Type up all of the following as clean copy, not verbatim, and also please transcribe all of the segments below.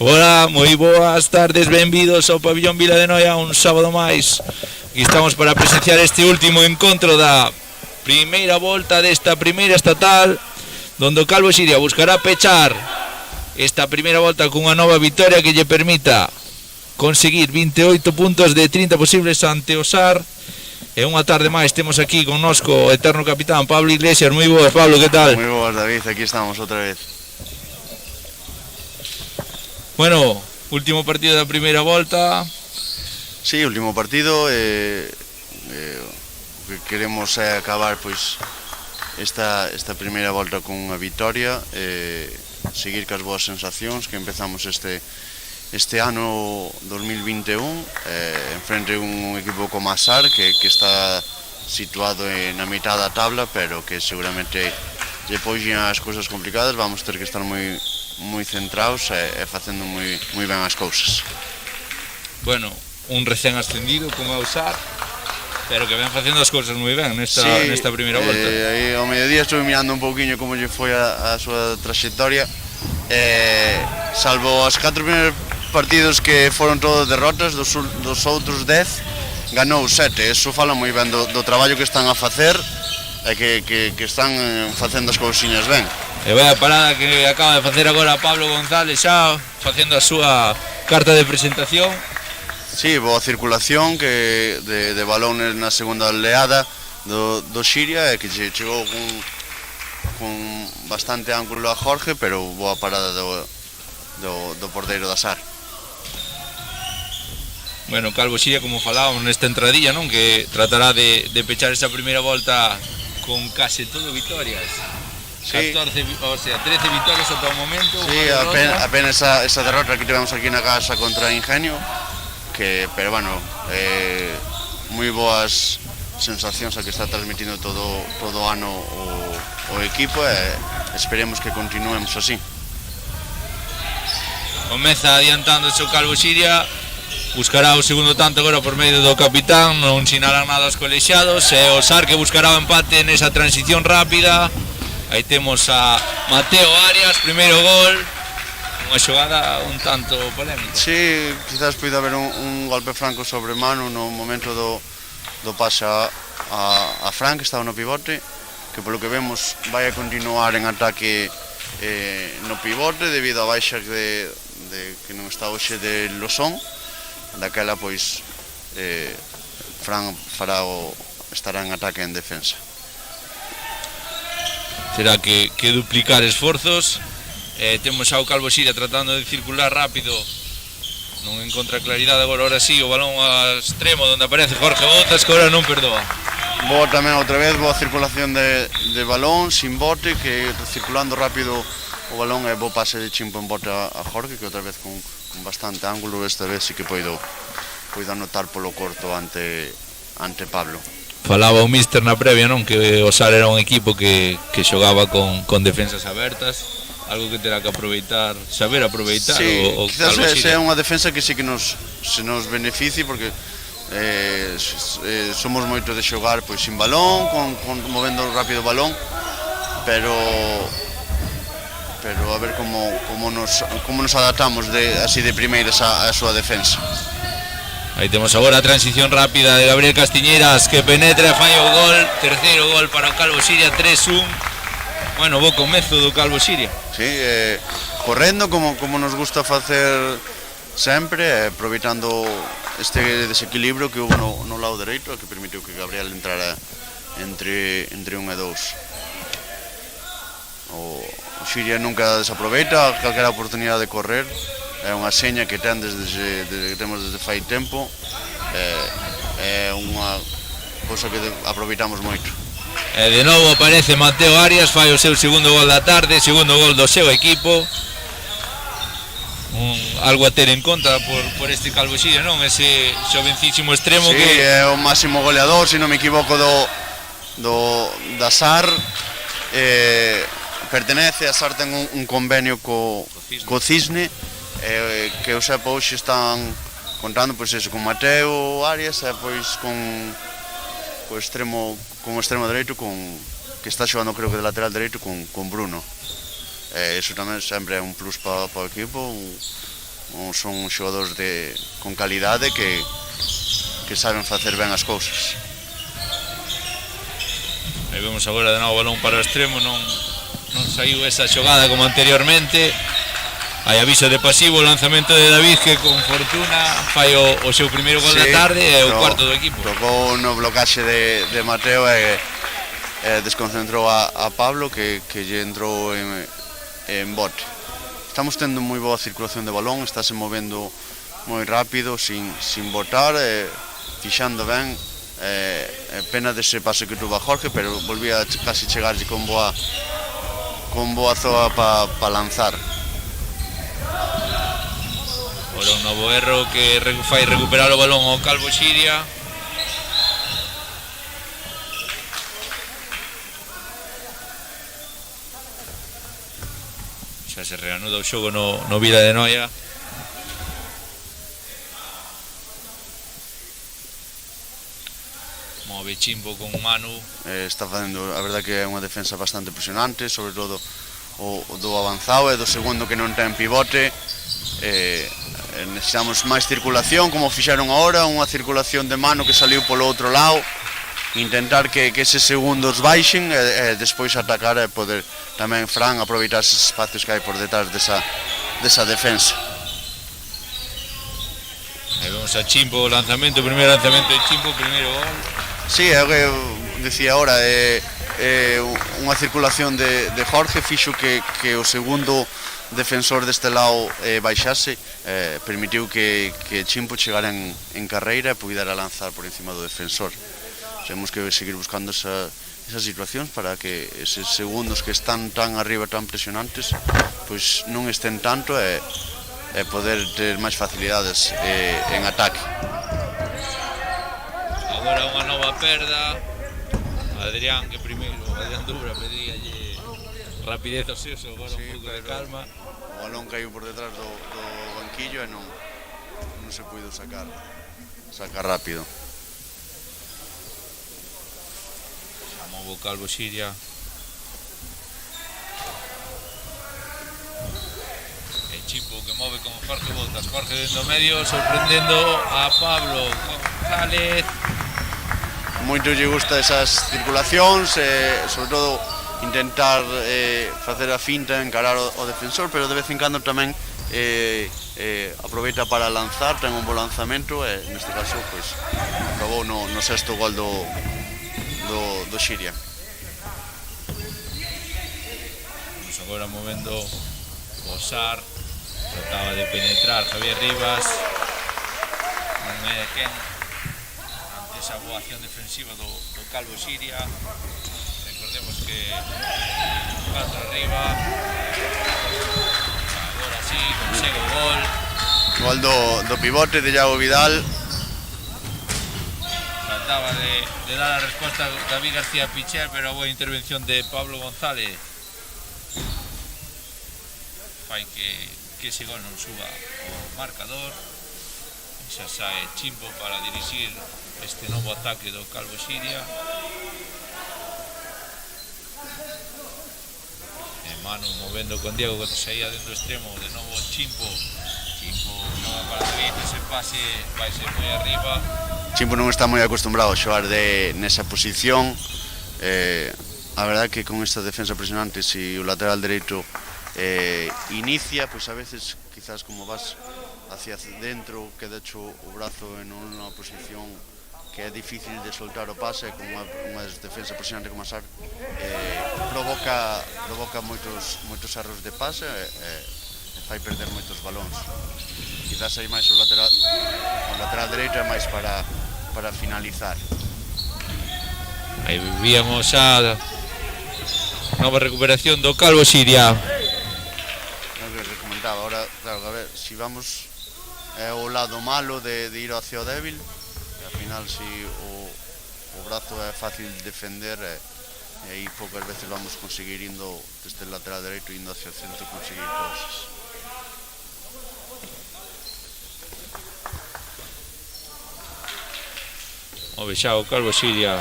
Hola, moi boas tardes, benvidos ao Pabillón Vila de Noia un sábado máis. Aquí estamos para presenciar este último encontro da primeira volta desta primeira estatal, donde o Calvo Xiria buscará pechar esta primeira volta cunha nova vitoria que lle permita conseguir 28 puntos de 30 posibles ante o SAR. E unha tarde máis temos aquí connosco o eterno capitán Pablo Iglesias. Moi boas, Pablo, que tal? Moi boas, David, aquí estamos outra vez. Bueno, último partido da primeira volta. Sí, último partido. O que queremos é acabar pois esta primeira volta con unha vitoria, seguir cas boas sensacións que empezamos este ano 2021 enfrente un equipo como a SAR que está situado na mitad da tabla, pero que seguramente depois as cousas complicadas vamos ter que estar moi centrados e facendo moi ben as cousas. Bueno, un recén ascendido como é o SAR, pero que ven facendo as cousas moi ben nesta primeira volta. Aí ao mediodía estuve mirando un pouquiño como lle foi a súa traxectoria, salvo os 4 primeiros partidos que foron todos derrotas, dos outros 10 ganou 7. Eso fala moi ben do traballo que están a facer e que están facendo as cousiñas ben. E vai a parada que acaba de facer agora Pablo González xa facendo a súa carta de presentación. Sí, boa circulación que de balones na segunda oleada do Xiria e que chegou con bastante ángulo a Jorge, pero boa parada do porteiro da SAR. Bueno, Calvo Xiria, como falábamos nesta entradilla, non? Que tratará de pechar esa primeira volta con case todo vitorias. Sí. 13 vitorias ata o momento. Sí, apenas esa derrota que tivemos aquí na casa contra Ingenio, pero bueno, moi boas sensacións a que está transmitindo todo o ano o equipo e esperemos que continuemos así. Comeza adiantándose o Calvo Xiria, buscará o segundo tanto agora por medio do capitán, non sinalan nada os colexiados, e o SAR que buscará o empate nesa transición rápida. Aí temos a Mateo Arias, primeiro gol, unha xogada un tanto polémica. Sí, quizás poida haber un golpe franco sobre mano no momento do pase a Fran, que estaba no pivote, que polo que vemos vai a continuar en ataque no pivote debido a baixas de que non está hoxe de Losón, daquela pois Fran estará en ataque e en defensa. Terá que duplicar esforzos. Temos ao Calvo Xiria tratando de circular rápido, non encontra claridade agora. Ahora sí, o balón ao extremo onde aparece Jorge Botas, que agora non perdoa. Boa tamén outra vez, boa circulación de balón, sin bote, que circulando rápido o balón, e bo pase de Chimpo en bote a Jorge, que outra vez con bastante ángulo. Esta vez sí que poido anotar polo corto ante Pablo. Falaba o míster na previa, non, que o Sar era un equipo que xogaba con defensas abertas, algo que terá que aproveitar, saber aproveitar. Sí, o quizás Calvo Xiria. sea unha defensa que sí que se nos beneficie, porque somos moito de xogar pois sin balón, movendo rápido o balón, pero a ver como nos adaptamos así de primeiras a súa defensa. Aí temos agora a transición rápida de Gabriel Castiñeiras, que penetra e falla o gol. Terceiro gol para o Calvo Xiria, 3-1. Bueno, bo comezo do Calvo Xiria. Sí, correndo como nos gusta facer sempre, aproveitando este desequilibrio que houve no lado dereito, que permitiu que Gabriel entrara entre 1 e 2. O Xiria nunca desaproveita calquera oportunidade de correr. É unha seña que temos desde fai tempo, é unha cousa que aproveitamos moito. E de novo aparece Mateo Arias, fai o seu segundo gol da tarde, segundo gol do seu equipo. Algo a ter en conta por este Calvo Xiria, non? Ese xovencísimo extremo. Sí, que é o máximo goleador, se non me equivoco, da SAR. Pertenece, a SAR ten un convenio co Cisne, que o sepa hoxe están contando pois eso, con Mateo Arias e pois con o extremo dereito, que está xogando, creo que de lateral dereito, con Bruno. Eso tamén sempre é un plus para o equipo. Son xogadores con calidade que saben facer ben as cousas. Aí vemos agora de novo o balón para o extremo, non saiu esa xogada como anteriormente. Hai aviso de pasivo, o lanzamento de David, que con fortuna fai o seu primeiro gol da tarde e o cuarto do equipo. Tocou no blocaxe de Mateo e desconcentrou a Pablo, que lle entrou en bote. Estamos tendo moi boa circulación de balón, estáse movendo moi rápido, sin botar, fixando ben. Pena dese pase que tuvo a Jorge, pero volvía casi chegarlle con boa zoa para lanzar. Ora un novo erro que fai recuperar o balón ao Calvo Xiria. Xa se reanuda o xogo no Vila de Noia. Move Chimpo con Manu. Está facendo, a verdade, que é unha defensa bastante impresionante, sobre todo o do avanzado e do segundo, que non ten pivote. Necesitamos máis circulación, como fixeron agora, unha circulación de Manu que saliu polo outro lado, intentar que eses segundos baixen e despois atacar e poder tamén Fran aproveitar eses espacios que hai por detrás desa defensa. Aí vemos a Chimpo, o lanzamento, o primeiro lanzamento de Chimpo, o primeiro gol. Sí, é o que dicía agora, unha circulación de Jorge fixo que o segundo defensor deste lado baixase, permitiu que Chimpo chegara en carreira e pudera lanzar por encima do defensor. Temos que seguir buscando esas situacións para que eses segundos que están tan arriba, tan presionantes, pois non estén tanto e poder ter máis facilidades en ataque. Agora unha nova perda. Adrián Dubra pedíalle rapidez ao Seso, agora un pouco de calma. O balón caiu por detrás do banquillo e non se puido sacar rápido. Move o Calvo Xiria. E Chimpo que move con Jorge Botas. Jorge dentro medio, sorprendendo a Pablo González. Moito lle gusta esas circulacións, sobre todo intentar facer a finta, encarar o defensor, pero de vez en cando tamén aproveita para lanzar, ten un bo lanzamento e neste caso pois acabou no sexto gol do Xiria. Vamos agora movendo o Sar, trataba de penetrar Javier Rivas, non é quen ante esa boa acción defensiva do Calvo Xiria. Recordemos que pasa arriba, agora sí, consegue o gol. Gol do pivote de Iago Vidal. Trataba de dar a resposta a David García Pichel, pero a boa intervención de Pablo González fai que ese gol non suba o marcador. E xa sae Chimbo para dirixir este novo ataque do Calvo Xiria. E Manu movendo con Diego que saía dentro do extremo, de novo Chimbo xoga para David, ese pase vai ser moi arriba. Chimbo non está moi acostumbrado a xogar nesa posición. A verdade que con esta defensa presionante, se o lateral dereito inicia, pois a veces quizás como vas hacia dentro queda hecho o brazo en unha posición que é difícil de soltar o pase, con unha defensa presionante como a Sar provoca moitos erros de pase e fai perder moitos balóns. Quizás hai máis o lateral dereito é máis para finalizar. Aí víamos a nova recuperación do Calvo Xiria. Ahora, claro, a ver, si vamos ao lado malo de ir hacia o débil, al final si o brazo é fácil de defender e aí poucas veces vamos conseguir indo desde o lateral dereito, indo hacia o centro, conseguir cosas. Move xa o Calvo Xiria.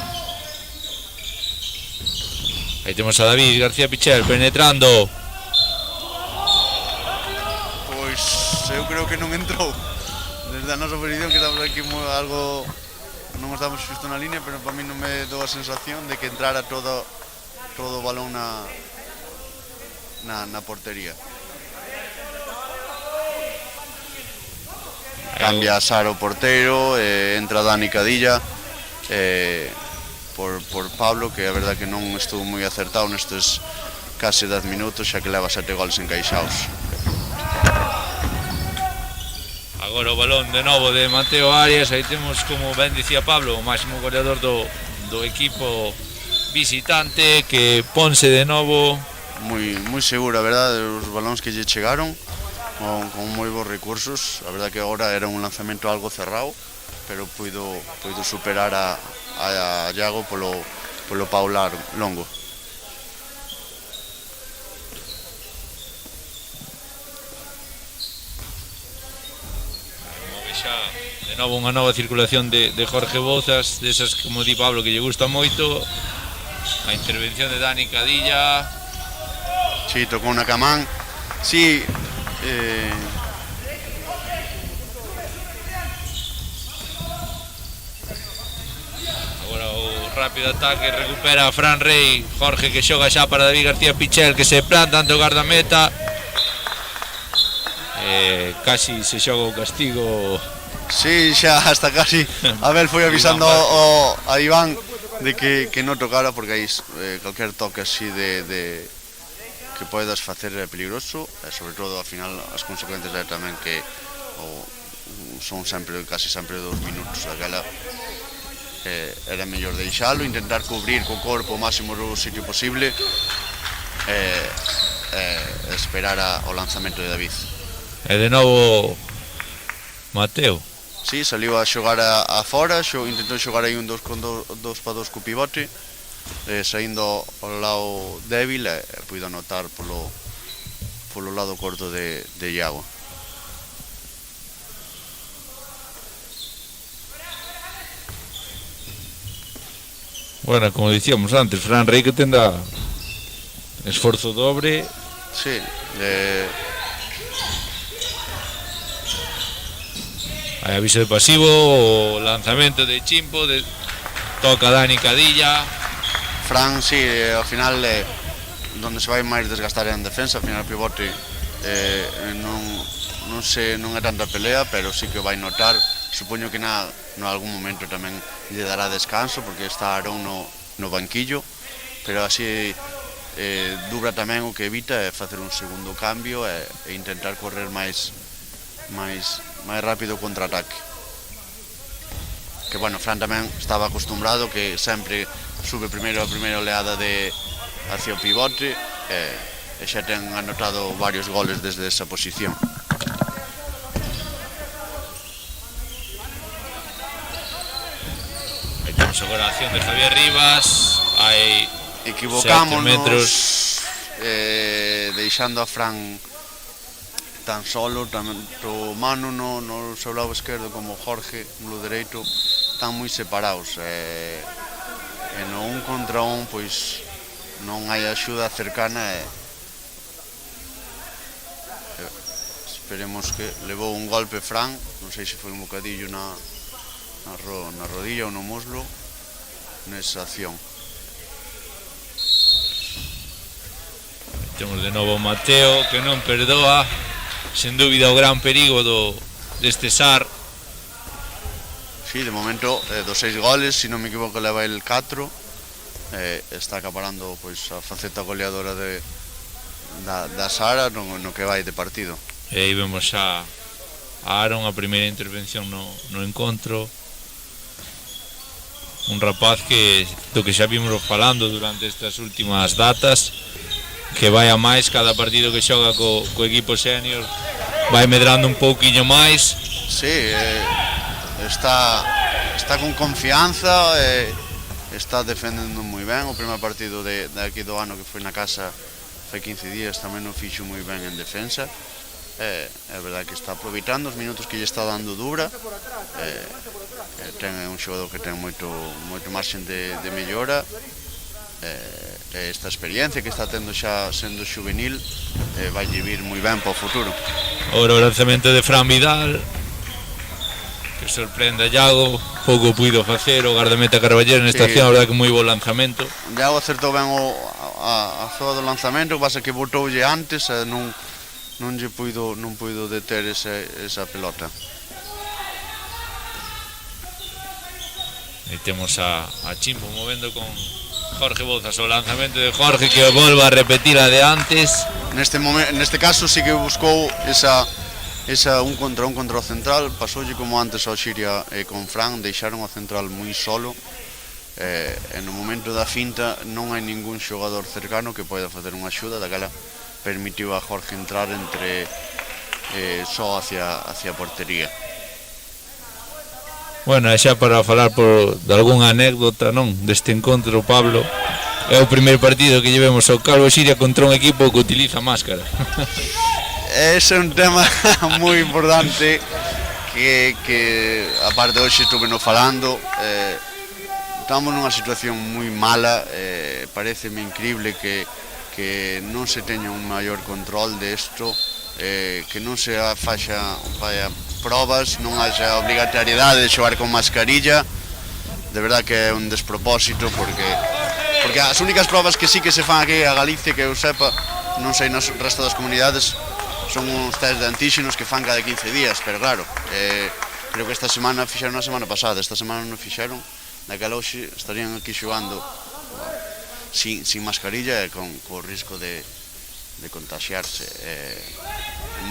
Aí temos a David García Pichel penetrando. Eu creo que non entrou desde a nosa posición, que estamos aquí algo, non estamos xusto na línea, pero para mí non me dou a sensación de que entrara todo o balón na portería. Cambia a Sar o porteiro, entra Dani Cadilla por Pablo, que a verdade que non estuvo moi acertado nestes case 10 minutos, xa que leva 7 goles encaixados. Agora o balón de novo de Mateo Arias. Aí temos, como ben dicía Pablo, o máximo goleador do equipo visitante, que ponse de novo. Moi seguro, a verdade, os balóns que lle chegaron con moi bons recursos. A verdade que agora era un lanzamento algo cerrado, pero puido superar a Iago polo paular longo. De novo unha nova circulación de Jorge Bouzas, desas, como di Pablo, que lle gusta moito. A intervención de Dani Cadilla. Sí, tocou unha camán. Sí, agora o rápido ataque, recupera a Fran Rey. Jorge que xoga xa para David García Pichel, que se planta ante o guardameta. Casi se xoga o castigo. Sí, xa hasta casi Abel foi avisando a Iván de que non tocara, porque aí calquer toque así de que podes facer é peligroso, e sobre todo ao final as consecuencias é tamén que son casi sempre 2 minutos. Daquela era mellor deixalo, intentar cubrir co corpo o máximo do sitio posible e esperar o lanzamento de David. E de novo Mateo. Sí, saliu a xogar a fora, intentou xogar aí un 2 para 2 co pivote, saindo ao lado débil e puido anotar polo lado corto de Iago. Bueno, como dicíamos antes, Fran Rey que tendrá esforzo dobre. Sí, hai aviso de pasivo, o lanzamento de Chimbo, toca Dani Cadilla. Fran, sí, ao final donde se vai máis desgastar é en defensa, ao final o pivote non é tanta pelea, pero sí que vai notar. Supoño que no algún momento tamén lle dará descanso, porque está Aarón no banquillo, pero así Dubra tamén o que evita é facer un segundo cambio e intentar correr máis rápido o contraataque. Que bueno, Fran tamén estaba acostumbrado que sempre sube primeiro a primeira oleada hacia o pivote e xa ten anotado varios goles desde esa posición. Aí temos agora a acción de Javier Rivas. Hai equivocámonos deixando a Fran tan solo, tanto Manu no seu lado esquerdo como Jorge no dereito están moi separados e no un contra un pois non hai axuda cercana e esperemos que levou un golpe Fran, non sei se foi un bocadillo na rodilla ou no muslo nesa acción. Temos de novo Mateo, que non perdoa, sen dúbida o gran perigo deste SAR. Sí, de momento dos 6 goles, se non me equivoco leva el 4, está acaparando pois a faceta goleadora da Sara no que vai de partido. E aí vemos xa a Aaron, a primeira intervención no encontro. Un rapaz do que xa vimos falando durante estas últimas datas, que vai a máis, cada partido que xoga co equipo senior vai medrando un pouquiño máis. Sí, está con confianza, está defendendo moi ben. O primeiro partido de aquí do ano que foi na casa fai 15 días tamén o fixo moi ben en defensa. É verdade que está aproveitando os minutos que lle está dando Dubra. Ten un xogador que ten moito marxen de mellora. Esta experiencia que está tendo xa sendo juvenil vai vir moi ben para o futuro. Ora o lanzamento de Fran Vidal, que sorprende a Iago, pouco puido facer o gardameta Carballero nesta acción, a verdade que moi bo lanzamento. Iago acertou ben a zoa do lanzamento, que pasa que botoulle antes e non puido deter esa pelota. Aí temos a Chimbo movendo con Jorge Bouzas, o lanzamento de Jorge que volva a repetir a de antes. Neste caso sí que buscou esa un contra o central, pasoulle como antes ao Xiria con Fran, deixaron o central moi solo e no momento da finta non hai ningún xogador cercano que poida facer unha axuda, daquela permitiu a Jorge entrar só hacia a portería. Bueno, xa para falar de algunha anécdota, non, deste encontro, Pablo, é o primeiro partido que llevemos ao Calvo Xiria contra un equipo que utiliza máscara. Ese é un tema moi importante que aparte hoxe estuve falando, estamos nunha situación moi mala, pareceme increíble que non se teña un maior control desto, que non se falla probas, non haxa obrigatoriedade de xogar con mascarilla. De verdad que é un despropósito, porque as únicas probas que sí que se fan aquí a Galicia, que eu sepa, non sei nos resto das comunidades, son uns test de antíxenos que fan cada 15 días, pero claro, creo que esta semana fixeron a semana pasada, esta semana non fixeron, daquela hoxe estarían aquí xogando sin mascarilla e con o risco de contagiarse.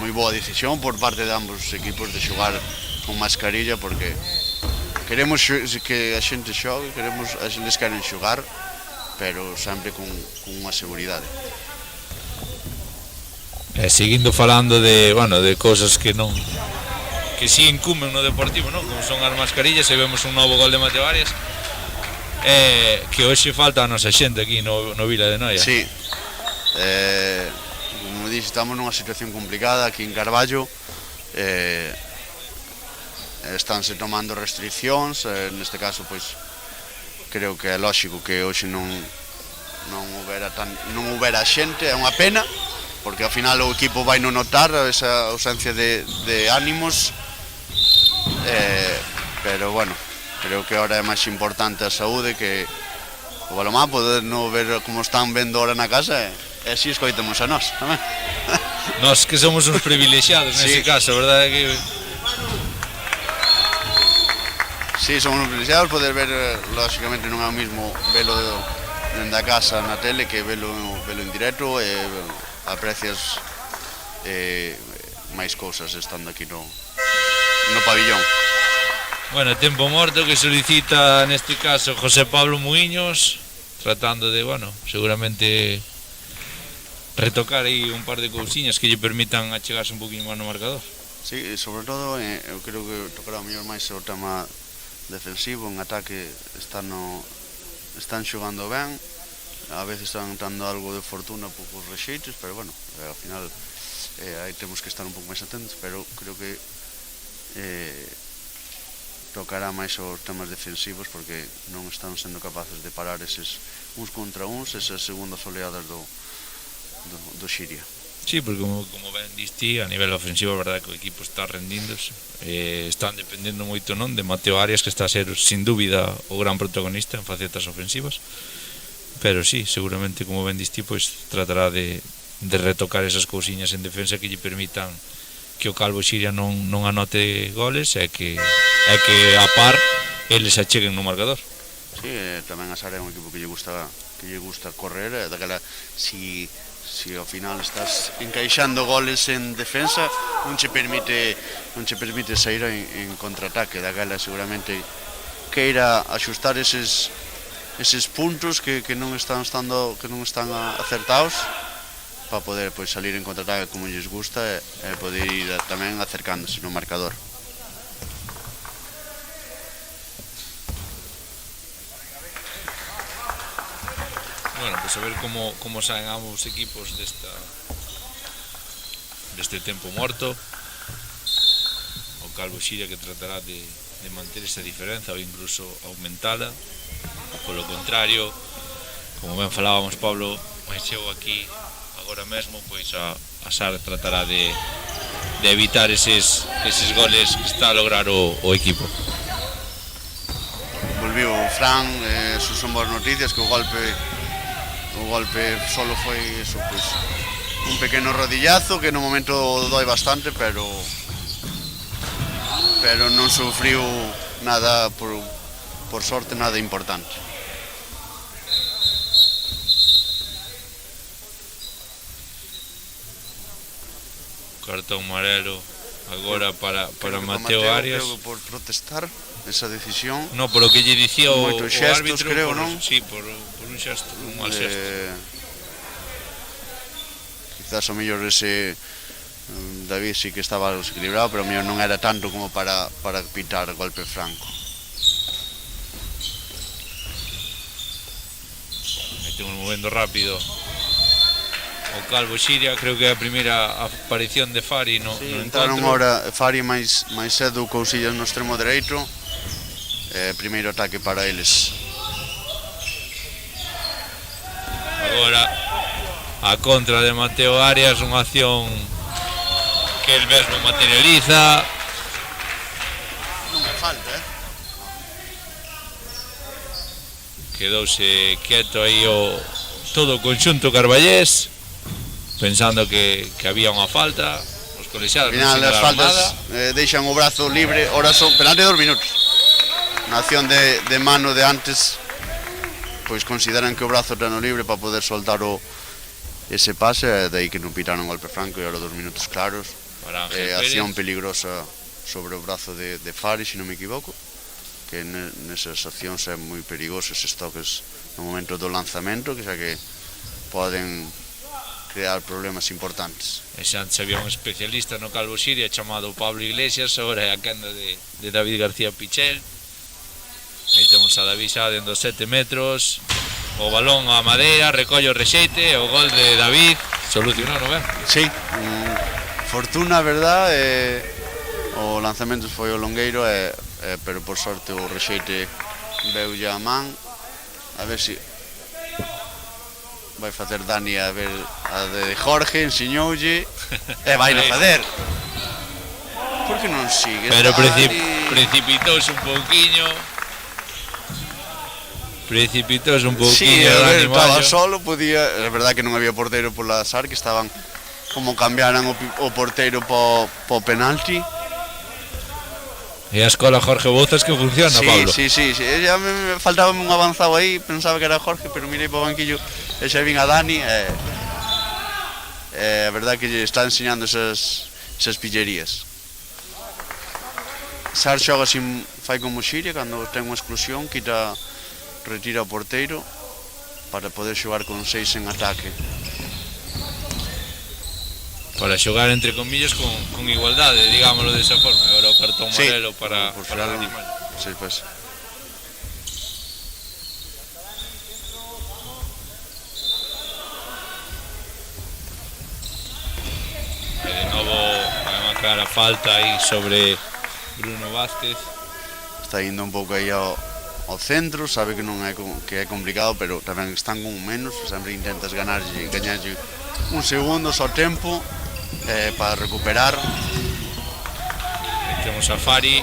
Moi boa decisión por parte de ambos equipos de xogar con mascarilla, porque queremos que a xente xogue, eles queren xogar, pero sempre con unha seguridade. Seguindo falando de cousas que si incumben no Deportivo, non? Como son as mascarillas, e vemos un novo gol de Mateo Arias, que hoxe falta a nosa xente aquí no Vila de Noia. Sí, como dixo, estamos nunha situación complicada aquí en Carballo, estánse tomando restriccións, neste caso pois creo que é lóxico que hoxe non houbera xente, é unha pena, porque ao final o equipo vai non notar esa ausencia de ánimos, pero bueno, creo que ahora é máis importante a saúde que o balonmán, poder non ver como están vendo ahora na casa, e así escoitamos a nós tamén. Nós que somos uns privilexiados nese caso, verdade que... Sí, somos uns privilexiados, poder ver, lógicamente non é o mismo velo dende a casa na tele que velo en directo, e aprecias máis cousas estando aquí no pabillón. Bueno, tempo morto que solicita neste caso José Pablo Muiños, tratando de, bueno, seguramente retocar aí un par de cousiñas que lle permitan achegarse un poquinho máis no marcador. Sí, sobre todo, eu creo que tocará mellor máis o tema defensivo. En ataque están xogando ben, a veces están dando algo de fortuna poucos rexeitos, pero bueno, ao final aí temos que estar un pouco máis atentos, pero creo que tocará máis os temas defensivos, porque non están sendo capaces de parar eses uns contra uns, esas segundas oleadas do Xiria. Sí, porque como ben diste, a nivel ofensivo, a verdade que o equipo está rendíndose, están dependendo moito non de Mateo Arias, que está a ser sin dúbida o gran protagonista en facetas ofensivas, pero sí, seguramente como ben diste, pois tratará de retocar esas cousiñas en defensa que lle permitan que o Calvo Xiria non anote goles e que a par eles acheguen no marcador. Sí, tamén a Sara é un equipo que lle gusta correr, daquela si ao final estás encaixando goles en defensa, non che permite sair en contraataque, daquela seguramente queira axustar eses puntos que non están acertados para poder pois salir en contraataque como lles gusta e poder ir tamén acercándose no marcador. Bueno, pues a ver como saen ambos equipos deste tempo morto. O Calvo Xiria que tratará de manter esa diferenza ou incluso aumentala. Polo contrario, como ben falábamos, Pablo, chego aquí agora mesmo, pois a Sar tratará de evitar eses goles que está a lograr o equipo. Volviu Fran, son boas noticias, que o golpe solo foi eso, pois, un pequeno rodillazo que no momento doi bastante, pero non sufriu nada, por sorte, nada importante. Cartón amarelo agora para Mateo Arias. Creo que por protestar esa decisión. No, por o que lle dicía o xestos, árbitro, creo, non? Sí, por un xesto, un mal xesto. Quizás o mellor ese David sí que estaba desequilibrado, pero o mellor non era tanto como para pitar golpe franco. Aí temos movendo rápido o Calvo Xiria, creo que é a primeira aparición de Fari no encontro. Entraron ahora Fari máis cedo, cousillas no extremo dereito, primeiro ataque para eles. Agora a contra de Mateo Arias, unha acción que el mesmo materializa. Non é falta, Quedouse quieto aí todo o conxunto carballés, pensando que había unha falta. Os colexiados al final as faltas deixan o brazo libre. Ahora son penalti 2 minutos. Na acción de mano de antes, pois consideran que o brazo ten libre para poder soltar ese pase, de aí que non pitaron golpe franco, e ahora 2 minutos claros. Acción peligrosa sobre o brazo de Fari, se non me equivoco, que nesas accións é moi perigoso eses toques no momento do lanzamento, que xa que poden crear problemas importantes. E xa había un especialista no Calvo Xiria chamado Pablo Iglesias, agora é a quenda de David García Pichel. Aí temos a David xa dentro 7 metros, o balón a madeira, recolle o rexeite, o gol de David, solucionou, non ben? Sí, fortuna, verdad, o lanzamento foi o longueiro, pero por sorte o rexeite veulle a man. A ver se vai facer Dani a ver a de Jorge, ensiñoulle e vai na facer. Por que non sigue? Pero precipitouse un pouquiño. Sí, a ver, estaba solo, podía, é verdad que non había porteiro pola SAR, que estaban como cambiaran o porteiro po penalti. E a escola Jorge Bouzas que funciona, Sí, Pablo. sí, ya me faltaba un avanzado aí, pensaba que era Jorge, pero mirei para o banquillo e xa vin a Dani a verdad que lle está enseñando esas pillerías. Sar xoga sin, fai como Xiria, cando ten unha exclusión, retira o porteiro para poder xogar con 6 en ataque. Para xogar entre comillas con igualdade, digámoslo desa forma. Agora o cartón amarelo para Dani Mal. Sí, pues. E de novo vai marcar a falta aí sobre Bruno Vázquez. Está indo un pouco aí ao centro, sabe que non é que é complicado, pero tamén están con un menos, sempre intentas gañarlle un segundo só tempo para recuperar. Temos a Fari.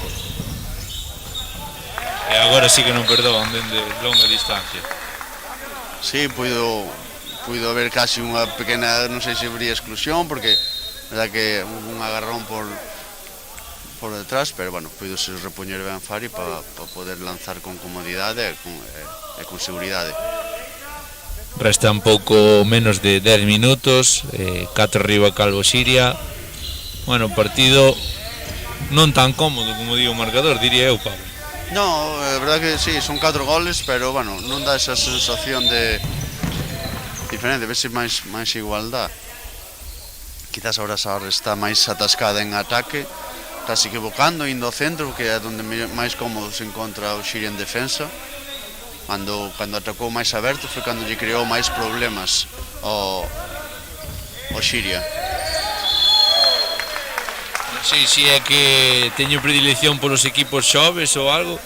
E agora sí que non perdoan dende longa distancia. Sí, puido haber casi unha pequena, non sei se habría exclusión, porque verdad que un agarrón por detrás, pero bueno, puido se repoñer ben Fari para poder lanzar con comodidade e con seguridade. Restan pouco menos de 10 minutos, 4 arriba Calvo Xiria. Bueno, partido non tan cómodo como digo o marcador, diría eu, Pablo. No, é verdad que sí, son 4 goles, pero bueno, non dá esa sensación de diferente, vese máis igualdad. Quizás ahora Sar está máis atascada en ataque, está se equivocando, indo ao centro, que é onde máis cómodo se encontra o Xiria en defensa. Cando atacou máis aberto foi cando lle creou máis problemas ao Xiria. Non sei se é que teño predilección polos equipos xoves ou algo,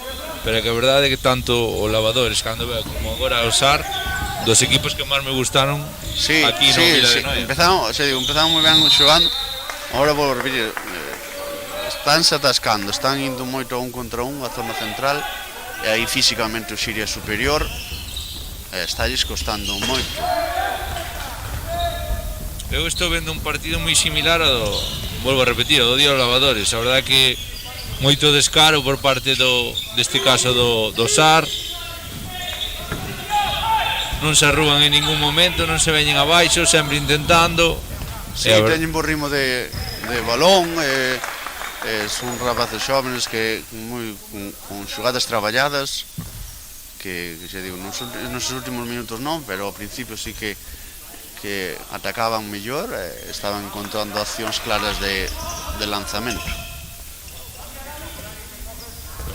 pero é que a verdade é que tanto o Lavadores cando veo como agora o Sar, dos equipos que máis me gustaron aquí no Vila de Noia. Empezamos moi ben xogando. Agora vou repetir, estánse atascando, están indo moito a un contra un a zona central. E aí físicamente o Xiria é superior, estalles costando moito. Eu estou vendo un partido moi similar ao volvo a repetir, ao do Día dos Lavadores. A verdade é que moito descaro por parte deste caso do Sar. Non se arrugan en ningún momento, non se veñen abaixo, sempre intentando. Sí, teñen bo ritmo de balón, son rapaces xóvenes que con xogadas traballadas que xa digo, nos últimos minutos non, pero ao principio sí que atacaban mellor, estaban encontrando accións claras de lanzamento.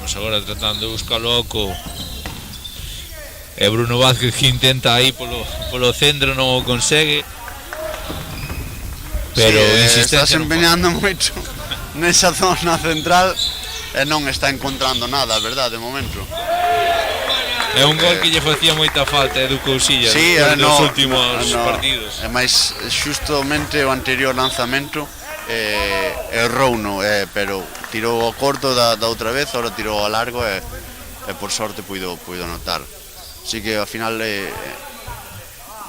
Vamos agora tratando de buscar loco e Bruno Vázquez que intenta aí polo centro, non o consegue, pero está se empeñando moito nesa zona central e non está encontrando nada, a verdade, de momento. É un gol que lle facía moita falta Edu Cousillas nos últimos partidos. É máis xustamente o anterior lanzamento errouno, pero tirou ao corto da outra vez, agora tirou ao largo e por sorte puido anotar. Así que ao final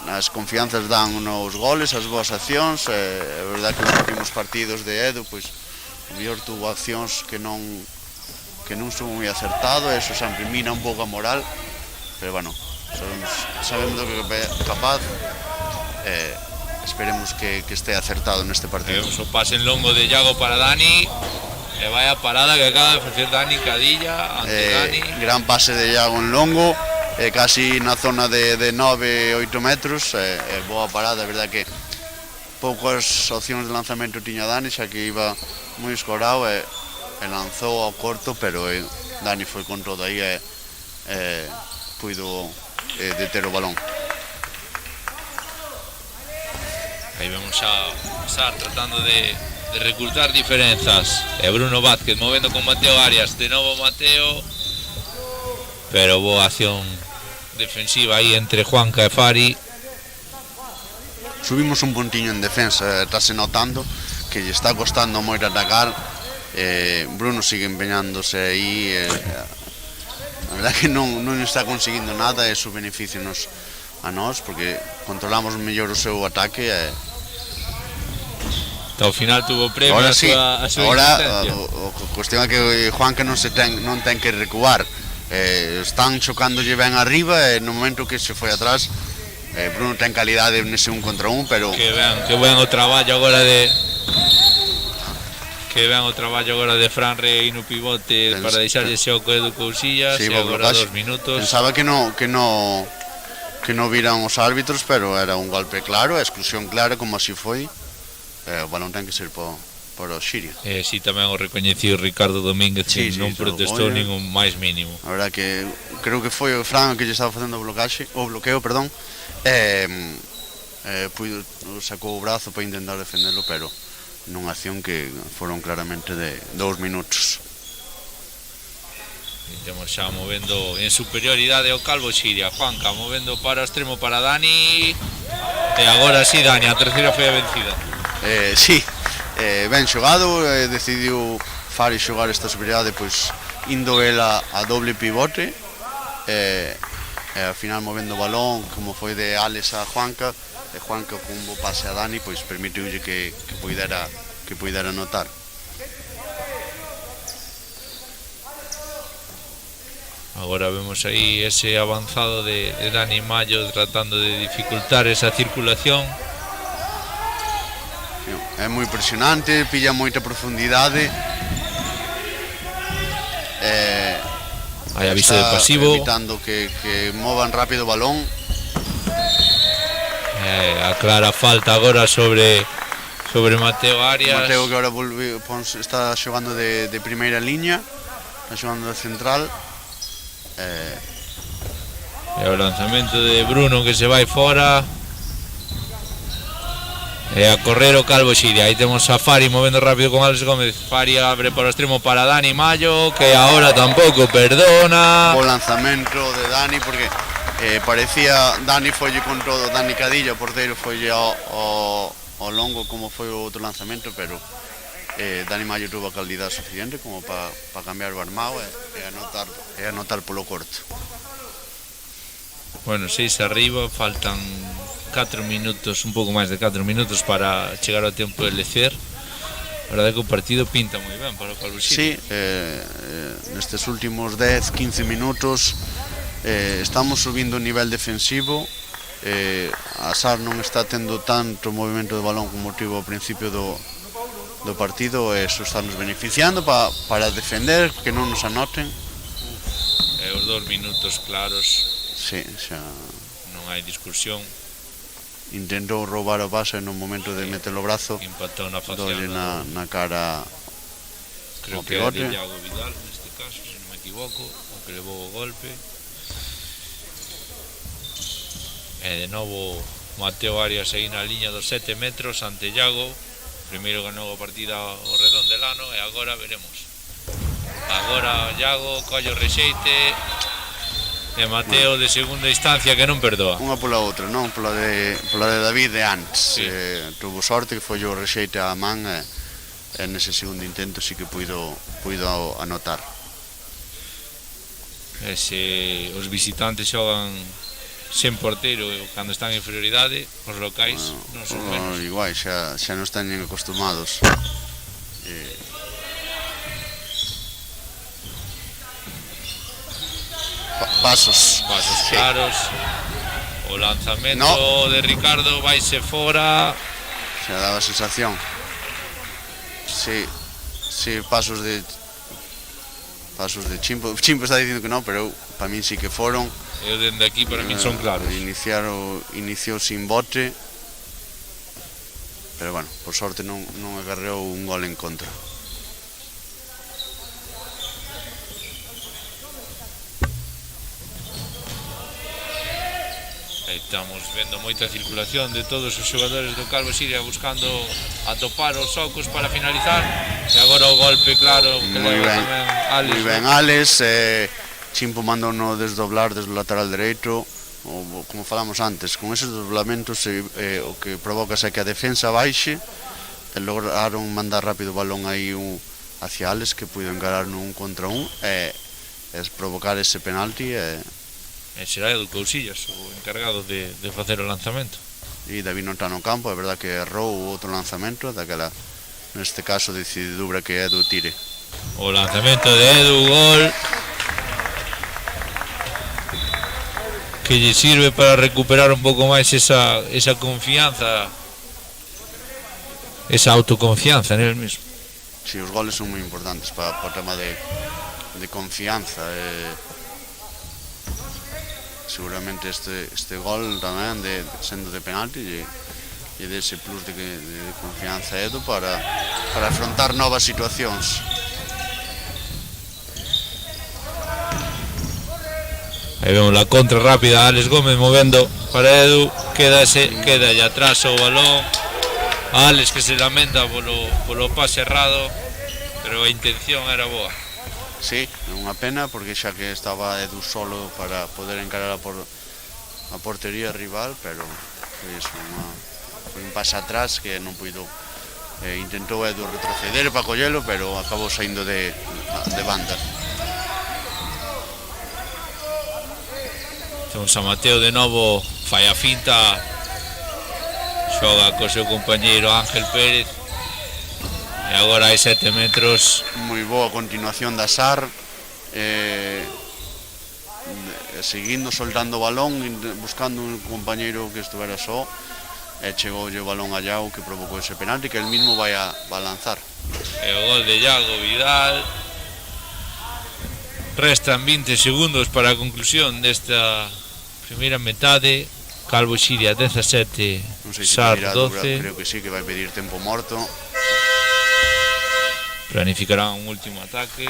as confianzas dan nos goles, as boas accións, é verdade que nos últimos partidos de Edu, pois o mellor tuvo accións que non estuvo moi acertado, e eso sempre mina un pouco a moral, pero bueno, sabemos do que é capaz, esperemos que este acertado neste partido. Vemos o pase en longo de Iago para Dani, e vai a parada que acaba de facer Dani Cadilla ante Dani. Gran pase de Iago en longo, casi na zona de 9-8 metros, boa parada, é verdade que poucas opcións de lanzamento tiña Dani, xa que iba moi escorado e lanzou ao corto, pero Dani foi con todo aí e puido deter o balón. Aí vemos a Sar tratando de recurtar diferenzas, e Bruno Vázquez movendo con Mateo Arias, de novo Mateo, pero boa acción defensiva aí entre Juanca e Fari. Subimos un puntiño en defensa, estáse notando que lle está costando moito atacar. Bruno sigue empeñándose aí, a verdade que non está conseguindo nada, e iso beneficia a nós, porque controlamos mellor o seu ataque Hasta o final tuvo premio Ahora a sí, súa ahora insistencia. a cuestión é que Juanca non ten que recuar. Están chocándolle ben arriba e no momento que se foi atrás Bruno ten calidade nese 1 contra 1, pero Que ben o traballo agora de Fran Rey no pivote para deixarlle ese oco Edu Cousillas, sí, e agora 2 minutos. Pensaba que no viran os árbitros, pero era un golpe claro, a exclusión clara, como así foi. O balón ten que ser por o Xiria. Si tamén o recoñecido Ricardo Domínguez, que non protestou nin un máis mínimo. A verdad que creo que foi o Fran que lle estaba facendo o bloqueo, perdón. Sacou o brazo para intentar defenderlo, pero nunha acción que foron claramente de 2 minutos. Temos xa movendo en superioridade o Calvo Xiria. Juanca movendo para o extremo para Dani. E agora sí, Dani, a terceira foi a vencida. Sí, ben xogado, decidiu Fari xogar esta superioridade, pois indo ela a doble pivote, e ao final movendo o balón, como foi de Alex a Juanca, e Juanca con un bo pase a Dani, pois permitiulle que puidera anotar. Agora vemos aí ese avanzado de Dani Mayo tratando de dificultar esa circulación. É moi impresionante, pilla moita profundidade. Hai aviso de pasivo. Evitando que movan rápido o balón. A clara falta agora sobre Mateo Arias. Mateo que agora está xogando de primeira liña, está xogando de central. E o lanzamento de Bruno que se vai fora. E a correr o Calvo Xiria. Aí temos a Fari movendo rápido con Alex Gómez. Fari abre por o extremo para Dani Mayo, que agora tampouco perdona. O lanzamento de Dani, porque parecía Dani folle con todo, Dani Cadilla, o porteiro folle ao longo como foi o outro lanzamento, pero Dani Mayo tuvo a calidad suficiente como para cambiar o armado e anotar polo corto. Bueno, 6 arriba, faltan 4 minutos, un pouco máis de 4 minutos para chegar ao tempo de lecer. A verdade que o partido pinta moi ben para o Calvo Xiria. Sí, nestes últimos 10-15 minutos estamos subindo o nivel defensivo. A SAR non está tendo tanto movimento de balón como tivo ao principio do partido, e iso está nos beneficiando para defender, que non nos anoten. Os 2 minutos claros. Sí, xa non hai discusión. Intentou roubar o pase no momento de meter o brazo, Impactou na dolle na cara. Creo que é de Iago Vidal neste caso, se non me equivoco, o que levou o golpe. E de novo Mateo Arias aí na liña dos 7 metros ante Iago. Primeiro ganou a partida o Redondelano e agora veremos. Agora Iago colle o rexeite e Mateo de segunda instancia que non perdoa. Unha pola outra, non? Pola de David de antes. Sí. Tuvo sorte que foi o rexeite á man, e nese segundo intento sí que puido anotar. E se os visitantes xogan sen porteiro cando están en inferioridade, os locais non son menos. Igual, xa non están nin acostumados. Pasos Claros. O lanzamento de Ricardo vaise fora. Xa daba a sensación. Sí, pasos de Chimpo. Chimpo está dicindo que non, pero para min sí que foron. Eu dende aquí para min son claros. Iniciou sin bote, pero bueno, por sorte non agarrou un gol en contra. Estamos vendo moita circulación de todos os xogadores do Calvo Xiria buscando atopar os ocos para finalizar. E agora o golpe claro que leva tamén Alex. Moi ben Alex. Chimpo mandou no desdoblar desde o lateral dereito, como falamos antes, con eses desdoblamentos o que provoca é que a defensa baixe, e lograron mandar rápido o balón aí hacia Alex, que puido encarar no 1 contra 1 e provocar ese penalti. E será Edu Cousillas o encargado de facer o lanzamento. e David non está no campo, é verdad que errou o outro lanzamento daquela, neste caso decididura que Edu tire. O lanzamento de Edu, gol que lle sirve para recuperar un pouco máis esa confianza, esa autoconfianza en el mismo. Si, os goles son moi importantes para o tema de confianza. Seguramente este gol tamén sendo de penalti e dese plus de confianza a Edu para afrontar novas situacións. Aí vemos la contra rápida, Alex Gómez movendo para Edu, queda allá atrás o balón. Alex que se lamenta polo pase errado, pero a intención era boa. Sí, é unha pena porque xa que estaba Edu solo para poder encarar a portería rival, pero foi un pase atrás que non puido. Intentou Edu retroceder para collelo, pero acabou saindo de banda. San Mateo de novo fai a finta, xoga co seu compañeiro Ángel Pérez e agora hai 7 metros. Moi boa continuación da SAR, seguindo soltando o balón, buscando un compañeiro que estuvera só, e chegou o balón a Iago que provocou ese penalti que el mismo vai a lanzar. E o gol de Iago Vidal. Restan 20 segundos para a conclusión desta primeira metade. Calvo Xiria 17, SAR 12. Creo que sí, que vai pedir tempo morto. Planificarán un último ataque.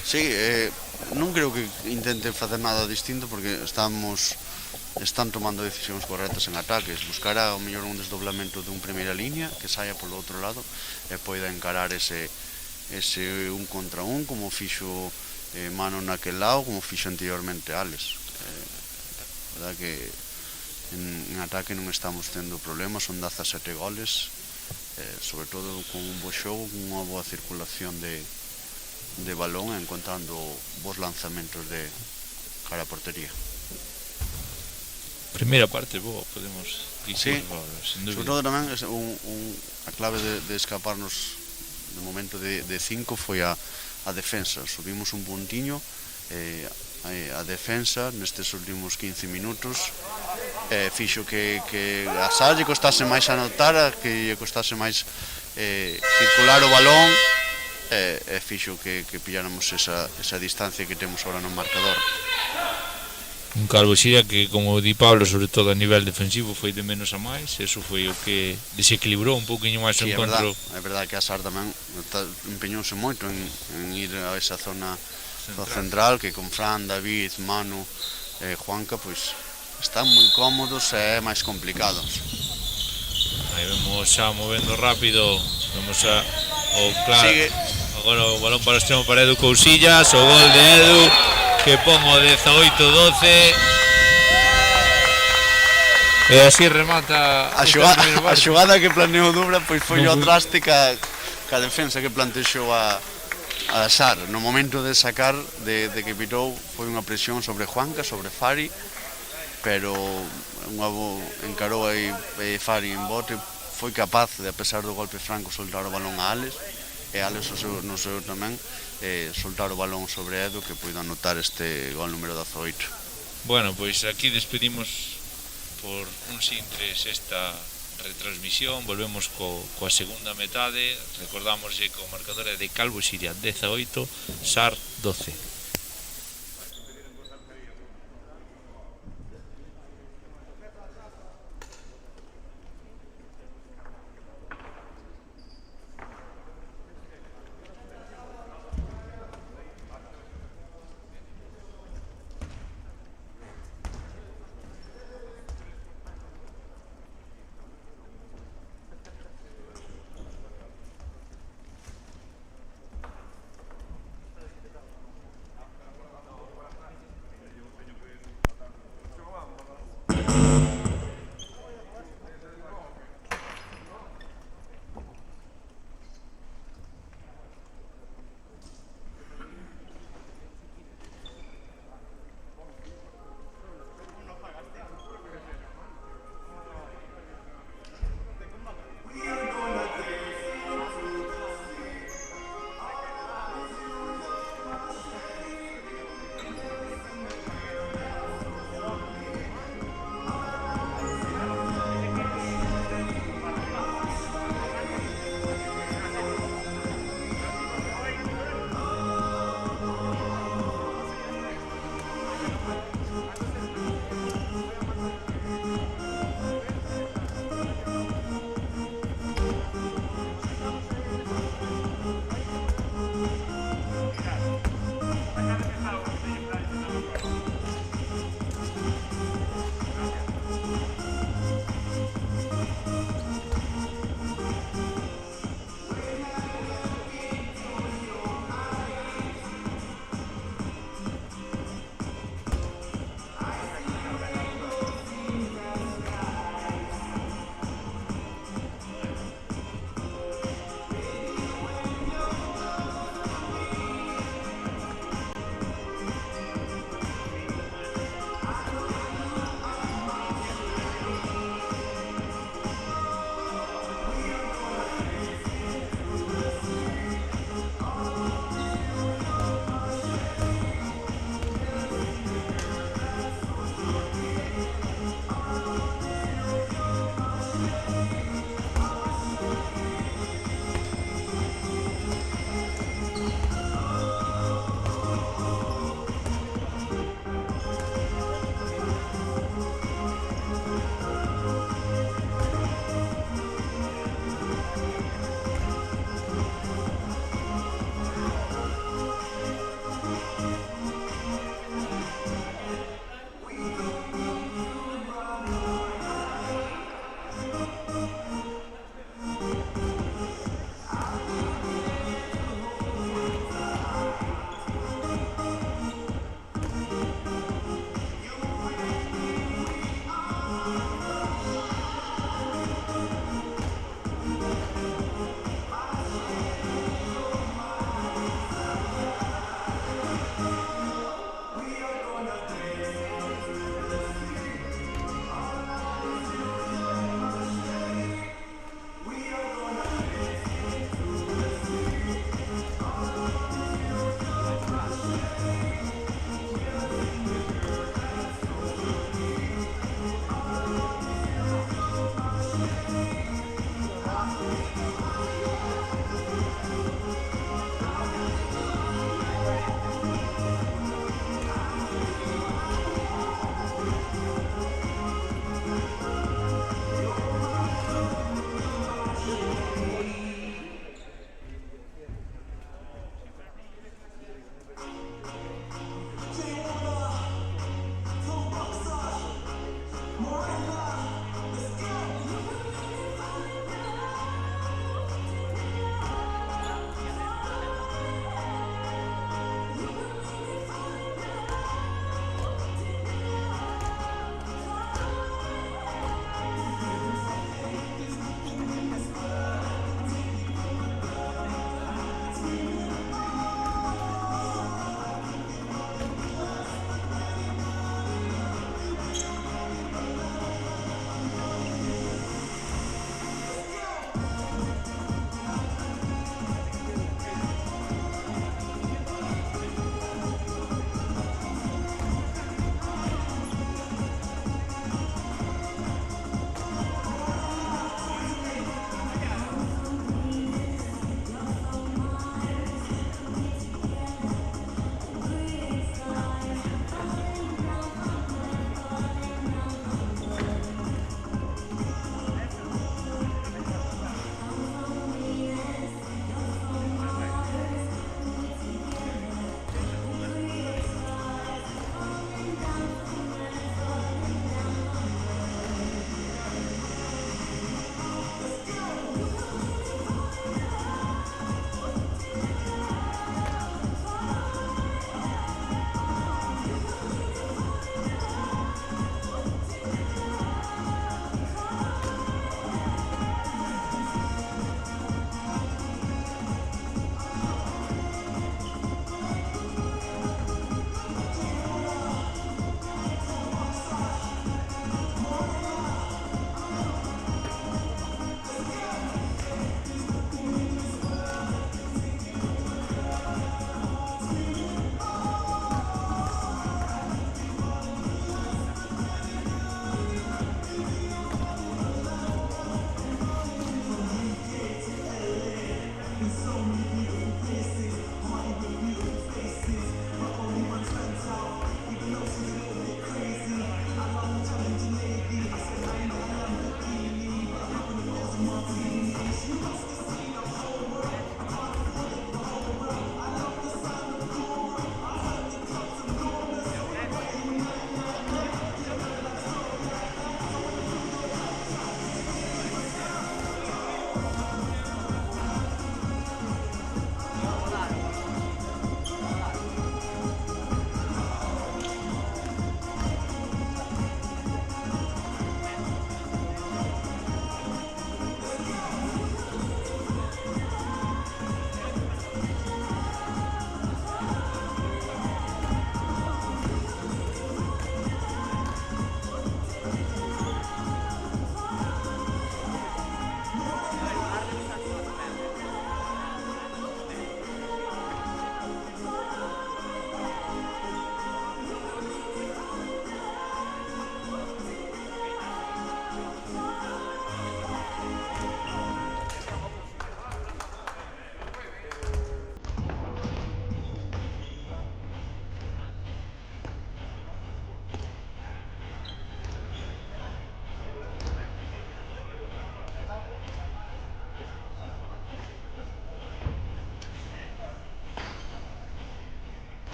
Sí, non creo que intenten facer nada distinto porque están tomando decisións correctas en ataques. Buscará o mellor un desdoblamento dun primeira línea que saia polo outro lado e poida encarar ese un contra un como fixo Mano naquel lado, como fixo anteriormente Alex. Verdad que en ataque non estamos tendo problemas, son 17 goles, sobre todo con un bo xogo, con unha boa circulación de balón, encontrando bons lanzamentos de cara a portería. Primeira parte boa, podemos dicir, sí, sobre todo tamén a clave de escaparnos no momento de 5 foi a defensa. Subimos un puntiño, a defensa nestes últimos 15 minutos fixo que a SAR lle costase máis anotar, que lle costase máis circular o balón, e fixo que pilláramos esa distancia que temos ahora no marcador. Un Calvo Xiria que, como di Pablo, sobre todo a nivel defensivo foi de menos a máis. Eso foi o que desequilibrou un pouquinho máis o encontro. É verdade que a SAR tamén empeñouse moito en ir a esa zona central, que con Fran, David, Manu, Juanca, pois están moi cómodos e é máis complicado. Aí vemos xa movendo rápido, vemos o claro. Sigue. Agora o balón para o extremo para Edu Cousillas, o gol de Edu que pon o 18-12 e así remata a xogada que planeou Dubra, pois foi o traste ca defensa que plantexou a SAR. No momento de sacar, de que pitou, foi unha presión sobre Juanca, sobre Fari, pero encarou aí Fari en bote, foi capaz de, a pesar do golpe franco, soltar o balón a Alex, e Alex no seu tamén soltar o balón sobre Edu, que puido anotar este gol número 18. Bueno, pois aquí despedimos por uns intres esta retransmisión. Volvemos coa segunda metade. Recordamos que o marcador é de Calvo Xiria 18, SAR 12.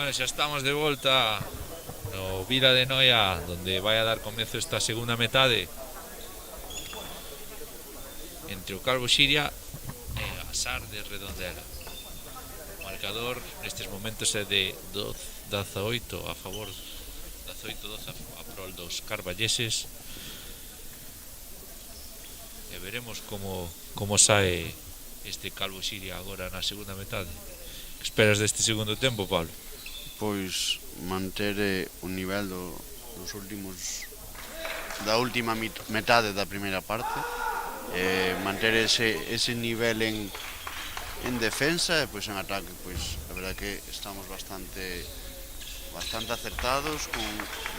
Bueno, xa estamos de volta no Vila de Noia, donde vai a dar comezo esta segunda metade entre o Calvo Xiria e a Sar de Redondela. O marcador nestes momentos é de 18 a favor, 18-12 a prol dos carballeses, e veremos como sae este Calvo Xiria agora na segunda metade. Que esperas deste segundo tempo, Pablo? Pois manter o nivel dos últimos da última metade da primeira parte, manter ese nivel en defensa e pois en ataque. Pois a verdade que estamos bastante acertados,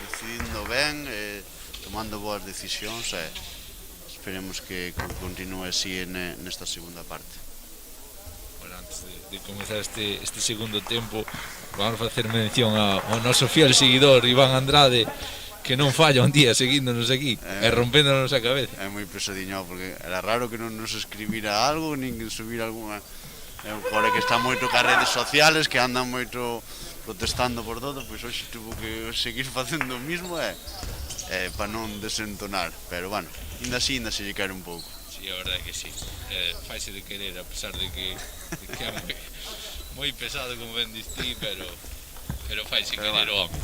decidindo ben, tomando boas decisións, e esperemos que continue así nesta segunda parte. Bueno, antes de comenzar este segundo tempo, vamos a facer mención ao noso fiel seguidor Iván Andrade, que non falla un día seguíndonos aquí e rompéndonos a cabeza. É moi pesadiño, porque era raro que non nos escribira algo, nin que subira alguna. Agora que está moito cas redes sociales, que andan moito protestando por todo, pois hoxe tuvo que seguir facendo o mismo para non desentonar, pero bueno, ainda se lle quere un pouco. Sí, a verdade que sí, faise de querer, a pesar de que é moi pesado, como ben distí, pero faise querer o home.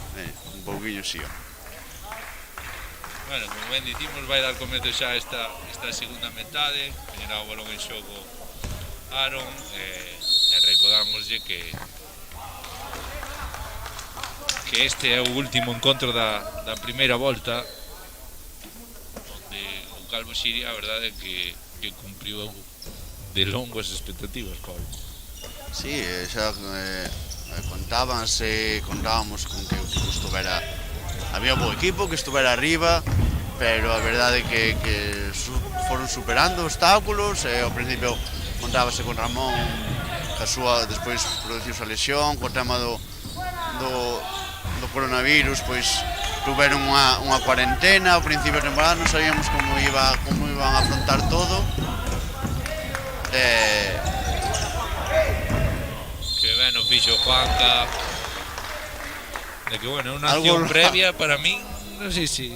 Un pouquiño sí. Bueno, como ben dicimos, vai dar comezo xa esta segunda metade. Poñerá o balón en xogo Aaron, e recordámoslle que este é o último encontro da primeira volta, onde o Calvo Xiria, a verdade é que cumpriu de longo as expectativas, Pablo. Sí, xa contábamos con que o equipo estuvera, había un bo equipo que estuvera arriba, pero a verdade é que foron superando obstáculos, e ao principio contábase con Ramón, que despois produciuse a lesión, co tema do coronavirus, pois tuveron unha cuarentena ao principio de temporada, non sabíamos como iban a afrontar todo. Que ben o fixo Juanca, de que, bueno, unha acción previa para min, non sei se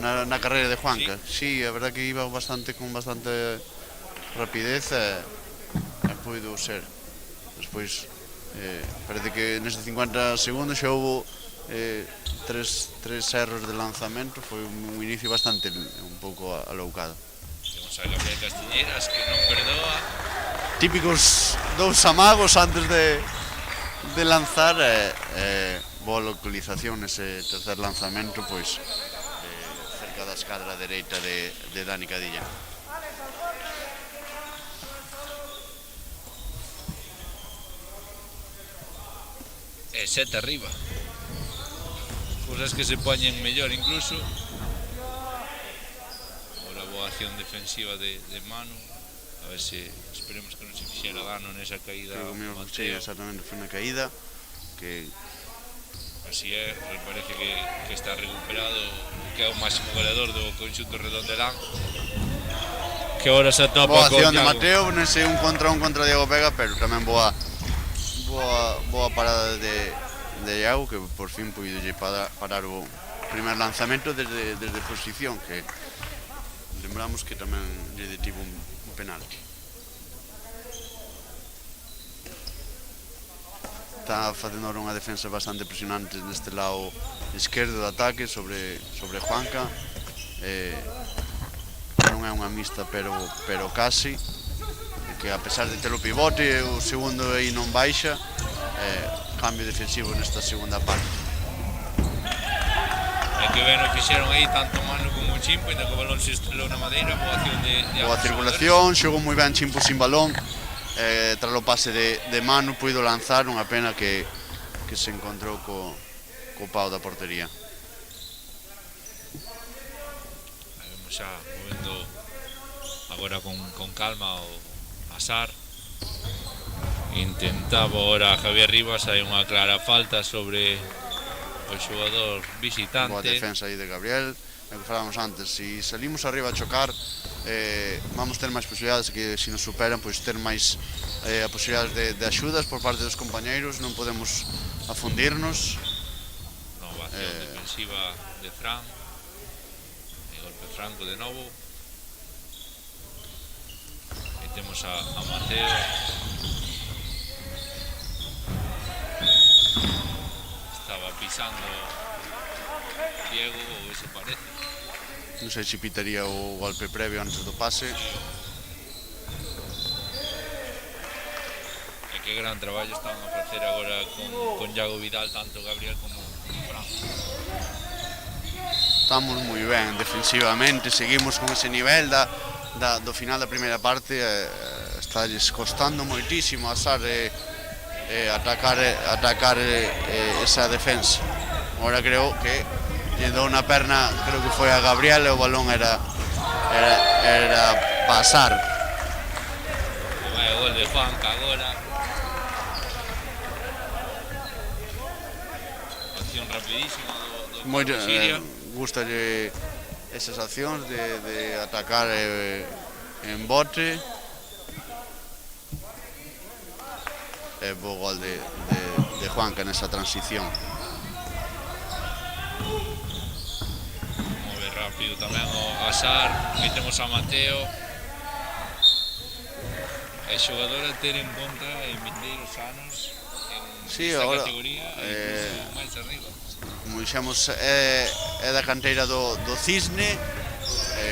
na carreira de Juanca. Sí, a verdad que iba con bastante rapidez, e puido ser. Despois parece que nestes 50 segundos xa houve tres erros de lanzamento. Foi un inicio bastante un pouco aloucado. Temos a Gabriel Castiñeiras, que non perdoa. Típicos dous amagos antes de lanzar, boa localización nese tercer lanzamento, pois cerca da escadra dereita de Dani Cadilla. E 7 arriba, cousas que se poñen mellor incluso. Agora boa acción defensiva de Manu, a ver se esperemos que non se fixera dano nesa caída. Sí, exactamente, foi unha caída que así é, parece que está recuperado, que é o máximo goleador do conxunto redondelán, que agora se atopa boa acción con de Mateo nese 1 contra 1 contra Diego Vega, pero tamén boa parada de Iago, que por fin puido parar o primer lanzamento desde posición, que lembramos que tamén lle detivo un penalti. Está facendo unha defensa bastante presionante neste lado esquerdo do ataque sobre Juanca. Non é unha mixta, pero casi, que a pesar de ter o pivote, o segundo aí non baixa, cambio defensivo nesta segunda parte. E que ben o fixeron aí tanto Manu como o Chimpo, ainda que o balón se estrelou na madeira. Boa acción de boa circulación, xogou moi ben Chimpo sin balón, tras o pase de Manu puido lanzar, unha pena que se encontrou co pau da portería. Vemos xa movendo agora con calma o Asar. Intentaba ahora Javier Rivas, hai unha clara falta sobre o xogador visitante. Boa defensa aí de Gabriel, é o que falábamos antes, se salimos arriba a chocar, vamos ter máis posibilidades que se nos superan, pois ter máis a posibilidades de axudas por parte dos compañeiros, non podemos afundirnos. Nova acción defensiva de Fran, e golpe franco de novo. E temos a Mateo. Estaba pisando Diego, ou eso parece. Non sei se pitaría o golpe previo antes do pase. E que gran traballo están a facer agora con Iago Vidal, tanto Gabriel como Fran. Estamos moi ben defensivamente, seguimos con ese nivel do final da primeira parte. Está costando moitísimo a SAR atacar esa defensa. Agora creo que lle dou na perna, creo que foi a Gabriel, e o balón era pasar. Vai o gol de Juanca agora. Acción rapidísima do Siria. Gustalle esas accións de atacar en bote. E bo gol de Juanca nesa transición. Move rápido tamén o Asar. Aquí temos a Mateo. É xogador a ter en conta en vindeiros anos en esta categoría e incluso máis arriba. Como dixemos, é da canteira do Cisne,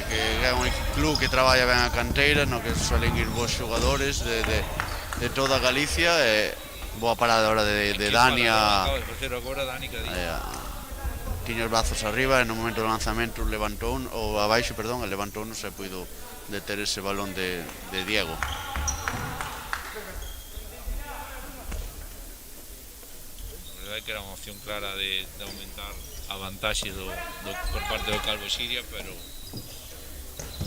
que é un club que traballa ben a canteira, no que suelen ir bons xogadores de toda Galicia. Boa parada agora de Dani. Tiña os brazos arriba e no momento do lanzamento levantou ou abaixo, perdón, levantou, non se puido deter ese balón de Diego. Que era unha opción clara de aumentar a vantaxe por parte do Calvo Siria, pero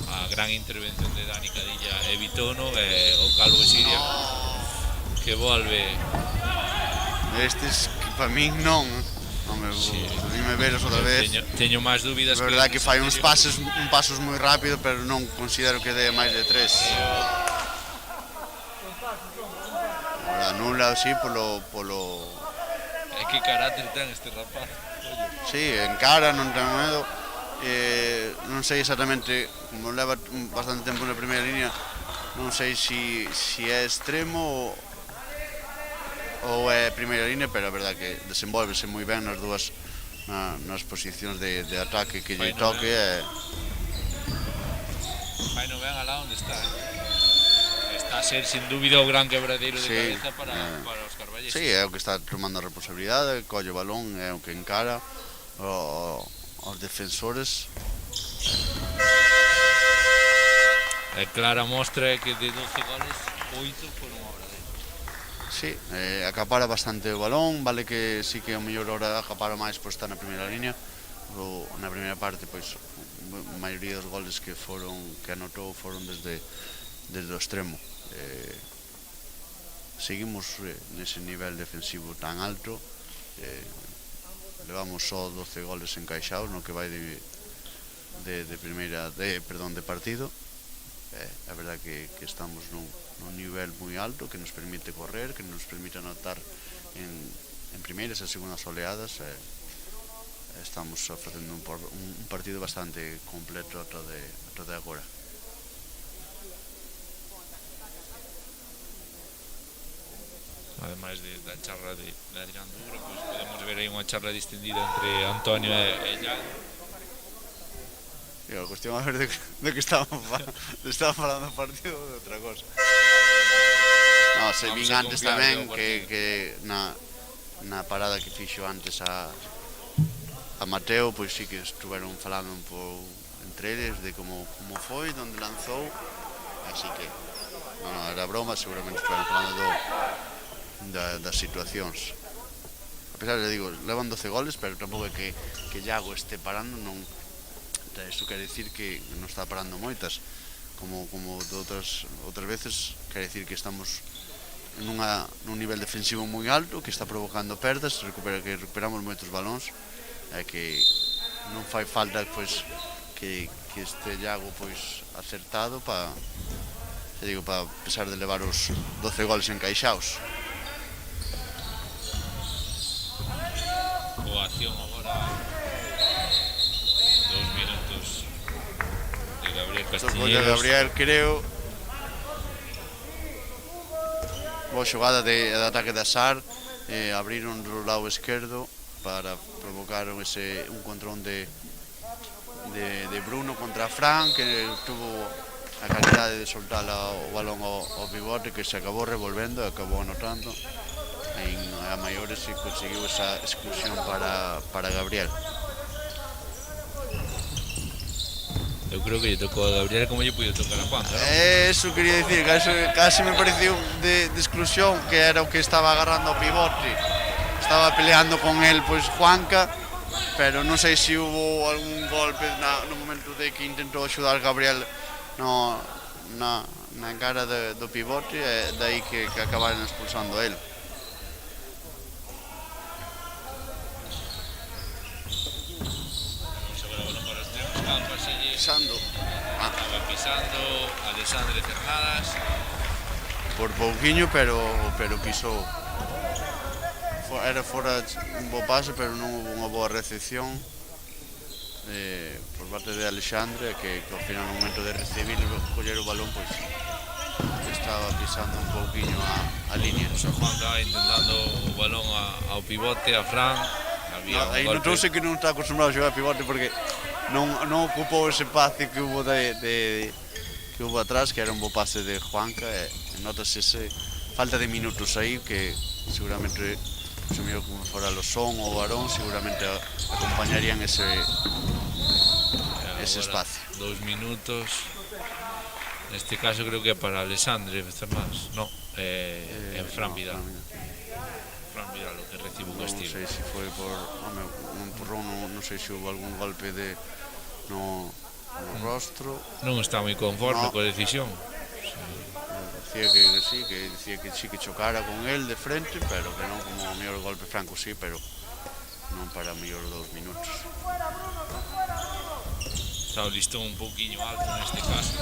a gran intervención de Dani Cadilla evitou, no? E o Calvo Siria que volve. Estes que para min non me veros outra vez. Teño máis dúbidas. É verdade que fai uns pasos moi rápido, pero non considero que dé máis de 3. Anula así polo E que carácter ten este rapaz. Sí, encara, non ten medo. Non sei exactamente, como leva bastante tempo na primeira línea, non sei se é extremo ou é primeira línea, pero a verdade que desenvolvese moi ben nas dúas, nas posicións de ataque que lle toque. Vai non ben alá onde está. Está a ser, sin dúbida, o gran quebradeiro de cabeza para os carballeses. Sí, é o que está tomando a responsabilidade, colle o balón, é o que encara aos defensores. É clara mostra que de 12 goles, 8 foron obra dele. Sí, acapara bastante o balón, vale que sí que o mellor hora acapara máis por estar na primeira línea. Na primeira parte, pois, a maioría dos goles que anotou foron desde o extremo. Seguimos nese nivel defensivo tan alto, levamos só 12 goles encaixados no que vai de partido. É verdade que estamos nun nivel moi alto que nos permite correr, que nos permite anotar en primeiras e segundas oleadas. Estamos facendo un partido bastante completo ata de agora. Ademais da charla de Adrián Duro, pois podemos ver aí unha charla distendida entre Antonio e Iago. A cuestión a ver de que estaban falando do partido de outra cosa. Se vin antes tamén que na parada que fixo antes a Mateo, pois sí que estuveron falando un pouco entre eles de como foi, onde lanzou, así que non era broma, seguramente estuveron falando das situacións. A pesar de, digo, levan 12 goles, pero tampouco é que Iago este parando, non. Isto quere dicir que non está parando moitas, como de outras veces, quere dicir que estamos nun nivel defensivo moi alto, que está provocando perdas, que recuperamos moitos balóns, e que non fai falta pois que este Iago pois acertado para a pesar de levar os 12 goles encaixados. Boa acción agora, 2 minutos de Gabriel Tocoulle a Castiñeiros. Gabriel, creo. Boa xogada de ataque de Sar, abriron do lado esquerdo para provocar un contra un de Bruno contra Fran, que tuvo a calidade de soltar o balón ao pivote, que se acabou revolvendo e acabou anotando. A maiores e conseguiu esa exclusión para Gabriel. Eu creo que lle tocou a Gabriel como lle puido tocar a Juanca, non? Eso quería dicir, casi me pareceu de exclusión, que era o que estaba agarrando o pivote. Estaba peleando con el pois Juanca, pero non sei se hubo algún golpe no momento de que intentou axudar Gabriel na cara do pivote, e dai que acabaron expulsando a él. Pisando. Estaba pisando Alexandre Cernadas. Por pouquiño, pero pisou. Era fora un bo pase, pero non hubo unha boa recepción por parte de Alexandre, que ao final no momento de recibir e coller o balón, pois estaba pisando un pouquiño a línea. O Juan estaba intentando o balón ao pivote, a Fran. Aí notouse que non está acostumbrado a xogar a pivote, porque non ocupou ese espacio que hubo que hubo atrás, que era un bo pase de Juanca, e notase ese falta de minutos aí, que seguramente se mellor como fora Losón ou Barón, seguramente acompañarían ese espacio. 2 minutos. Neste caso creo que é para Alexandre Cernadas, no, Fran Vidal. Fran Vidal o que recibe o castigo. Non sei se foi por un empurrón, non sei se houve algún golpe no rostro. Non está moi conforme coa decisión. Dicía que sí que chocara con él de frente, pero que non como o mellor golpe franco sí, pero non para o mellor 2 minutos. Está o listón un pouquiño alto neste caso.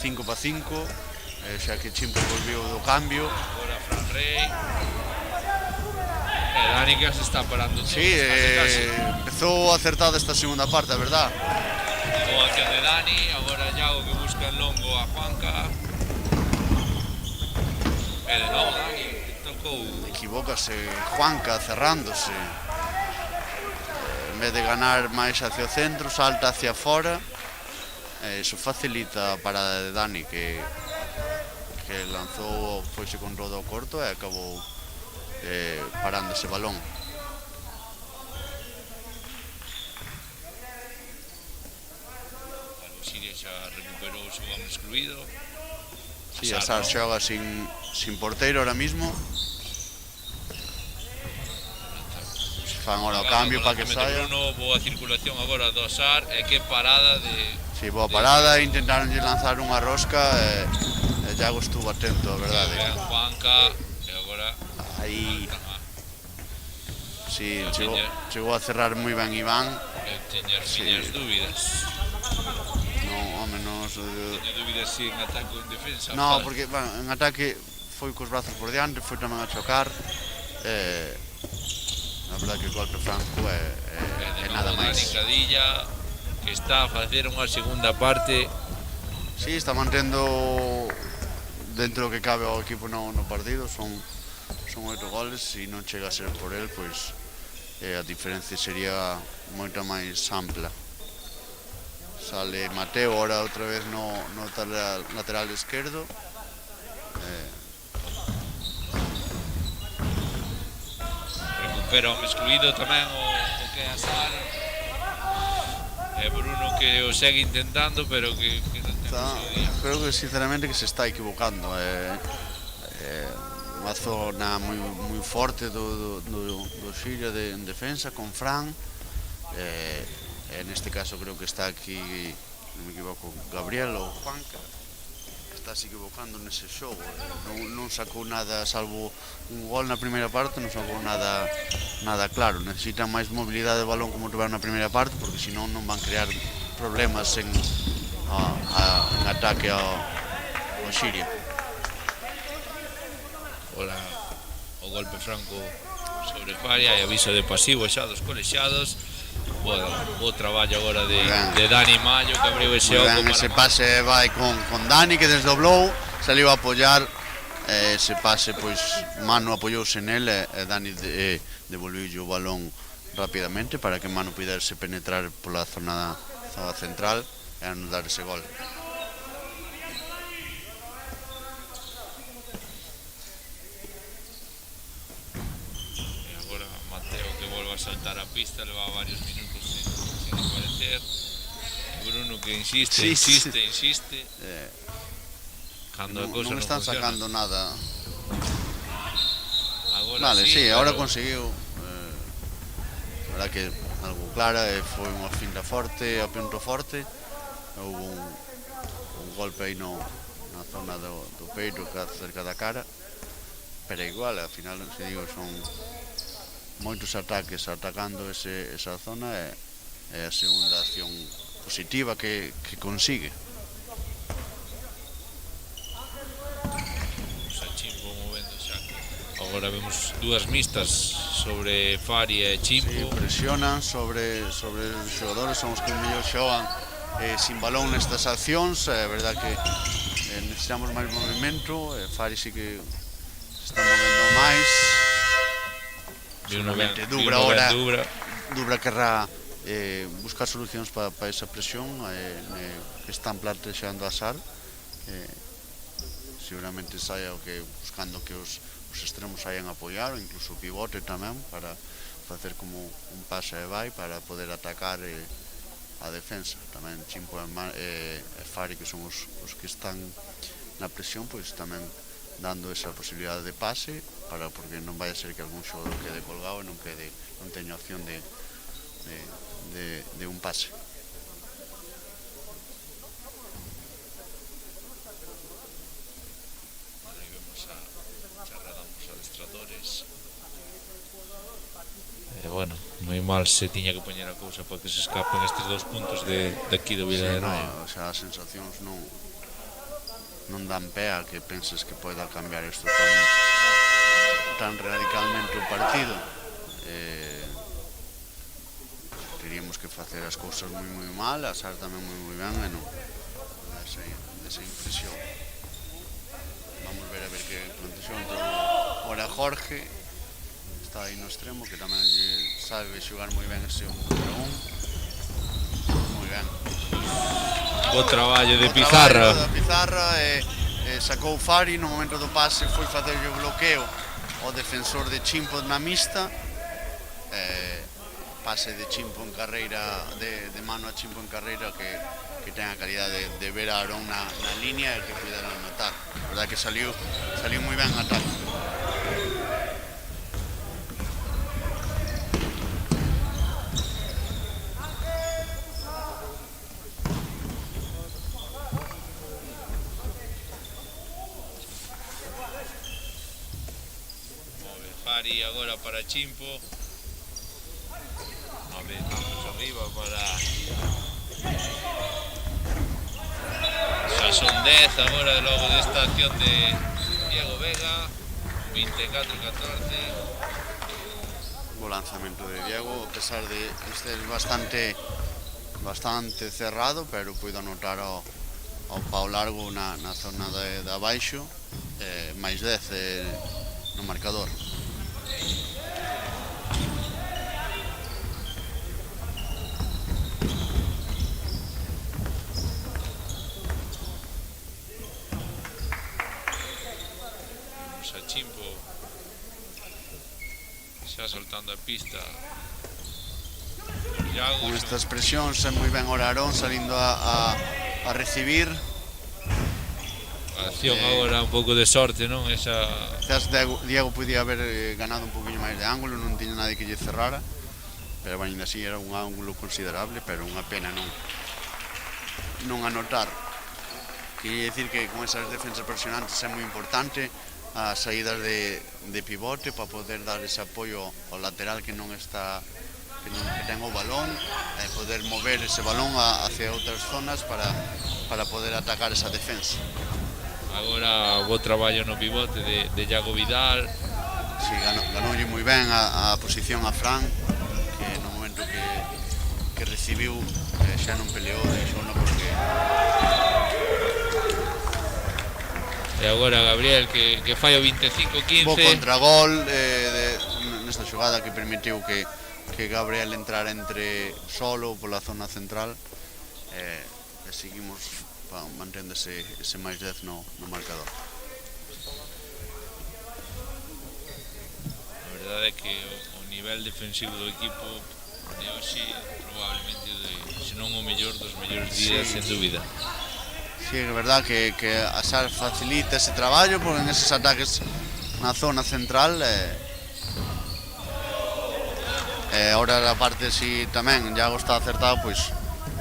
5 para 5, xa que Chimpo volviu do cambio. Agora Fran Rey. Dani que se está parando todo. Sí, empezou acertada esta segunda parte, a verdad. Boa acción de Dani, agora Iago que busca en longo a Juanca. E de novo Dani, que tocou. Equivócase Juanca cerrándose. En vez de ganar máis hacia o centro, salta hacia fora. Eso facilita a parada de Dani, que lanzou, foise con rodo corto e acabou parando ese balón. Siria xa recuperou o seu home excluído. Sí, a Sar xoga sin porteiro ahora mismo. Fan ahora o cambio para que saia. Bruno, boa circulación agora do Sar, e que parada de... Sí, boa parada, intentaron lanzar unha rosca e Iago estuvo atento, a verdade. Juanca, e agora... Aí... Sí, chegou a cerrar moi ben Iván. Teñer miñas dúbidas. Teño dúbidas si en ataque ou en defensa. No, porque, bueno, en ataque foi cos brazos por diante, foi tamén a chocar. A verdade que o golpe franco é nada máis. Dani Cadilla, que está a facer unha segunda parte. Sí, está mantendo dentro do que cabe ao equipo no partido. Son 8 goles, e non chega a ser por el, pois a diferencia sería moito máis ampla. Sale Mateo ahora outra vez no lateral esquerdo. Recupera o excluído tamén o que é a Sar. Bruno que o segue intentando, pero que non ten o seu día. Creo que sinceramente que se está equivocando. Unha zona moi forte do Xiria en defensa con Fran. En este caso creo que está aquí, non me equivoco, Gabriel ou Juanca, que estás equivocando nese xogo. Non sacou nada, salvo un gol na primeira parte, non sacou nada claro. Necesitan máis mobilidade de balón como tuveron na primeira parte, porque senón non van crear problemas en ataque ao Xiria. O golpe franco sobre Faria e aviso de pasivo xa dos colexiados. Bo traballo agora de Dani Mallo, que abriu ese oco. Ese pase vai con Dani, que desdoblou, saliu a apoiar. Ese pase, pois, Manu apoiouse nel e Dani devolviu o balón rapidamente para que Manu pudese penetrar pola zona central e anular ese gol. Saltar a pista, levaba varios minutos sin aparecer. Bruno que insiste. Cando non están sacando nada. Agora ahora conseguiu. Verdad que algo clara, foi unha finta forte, a punto forte. Houve un golpe aí na zona do peito, cerca da cara. Pero igual, ao final, se digo, son moitos ataques atacando esa zona é a segunda acción positiva que consigue. Chimpo movendo xa. Agora vemos dúas mistas sobre Fari e Chimpo. Sí, presionan sobre os xogadores, son os que mellor xogan sin balón nestas accións. É verdad que necesitamos máis movimento. Fari sí que se está movendo máis. Dubra querrá buscar solucións para esa presión que están plantexando a SAR. Seguramente saia buscando que os extremos saian a apoiar, ou incluso o pivote tamén, para facer como un pase e vai para poder atacar a defensa. Tamén Chimpo e Fari, que son os que están na presión, pois tamén dando esa posibilidade de pase, porque non vai a ser que algún xogador quede colgado e non teña opción de un pase. Aí vemos charradamos adestradores. Bueno, moi mal se tiña que poñer a cousa para que se escapen estes 2 puntos de aquí do Vila de Noia. O sea, as sensacións non dan pé a que penses que poida cambiar isto tan radicalmente o partido. Teríamos que facer as cousas moi mal, a SAR tamén moi ben, e non desa impresión. Vamos ver a ver que plantexou. Ora Jorge está aí no extremo, que tamén sabe xogar moi ben ese 1 contra 1. Moi ben. Bo traballo de Pizarra. Sacou Fari no momento do pase, foi facer o bloqueo ao defensor de Chimpo na mixta. Pase de Chimpo en carreira, de mano a Chimpo en carreira, que ten a calidade de ver a Arón na línea e que puderan matar. A verdad que saliu moi ben a ataque. Fari agora para Chimpo. A ver, vamos arriba para... Xa son 10 agora logo desta acción de Diego Vega. 24-14. O lanzamento de Diego, a pesar de este bastante cerrado, pero puido anotar ao pau largo na zona de abaixo, máis 10 no marcador. A Chimpo xa soltando a pista. Con estas presións é moi ben Arón salindo a recibir. Acción agora un pouco de sorte, non? Diego podía haber ganado un poquinho máis de ángulo, non tiña nadie que lle cerrara, pero ainda así era un ángulo considerable, pero unha pena non anotar. Quería decir que con esas defensas presionantes é moi importante as saídas de pivote para poder dar ese apoio ao lateral que non está que ten o balón e poder mover ese balón hacia outras zonas para poder atacar esa defensa. Agora bo traballo no pivote de Iago Vidal. Si, ganoulle moi ben a posición a Fran, que no momento que recibiu xa non peleou, deixouno porque... E agora Gabriel que fai o 25-15. Bo contragol nesta xogada que permitiu que Gabriel entrara entre solo pola zona central e seguimos mantendo ese máis 10 no marcador. A verdade é que o nivel defensivo do equipo de hoxe probablemente se non o mellor dos mellores días, sen dúbida. Sí, é verdad que a SAR facilita ese traballo porque en eses ataques na zona central e ahora a parte si tamén Iago está acertado, pois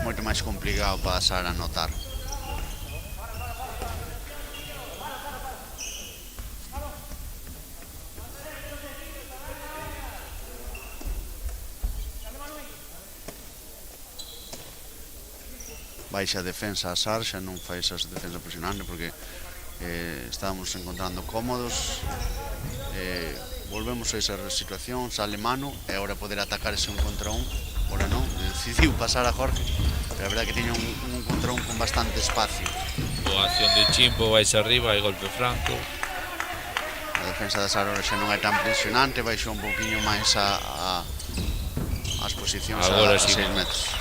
moito máis complicado para a SAR anotar. Baixa defensa a SAR, xa non fai esas defensas presionantes porque estábamos encontrando cómodos, volvemos a esa situación, sale Manu e agora poder atacar ese 1 contra 1, agora non, decidiu pasar a Jorge, pero a verdade que tiña un contra 1 con bastante espacio. Boa acción de Chimpo, vais arriba e golpe franco. A defensa da SAR xa non é tan presionante, baixou un poquinho máis as posicións a 6 metros.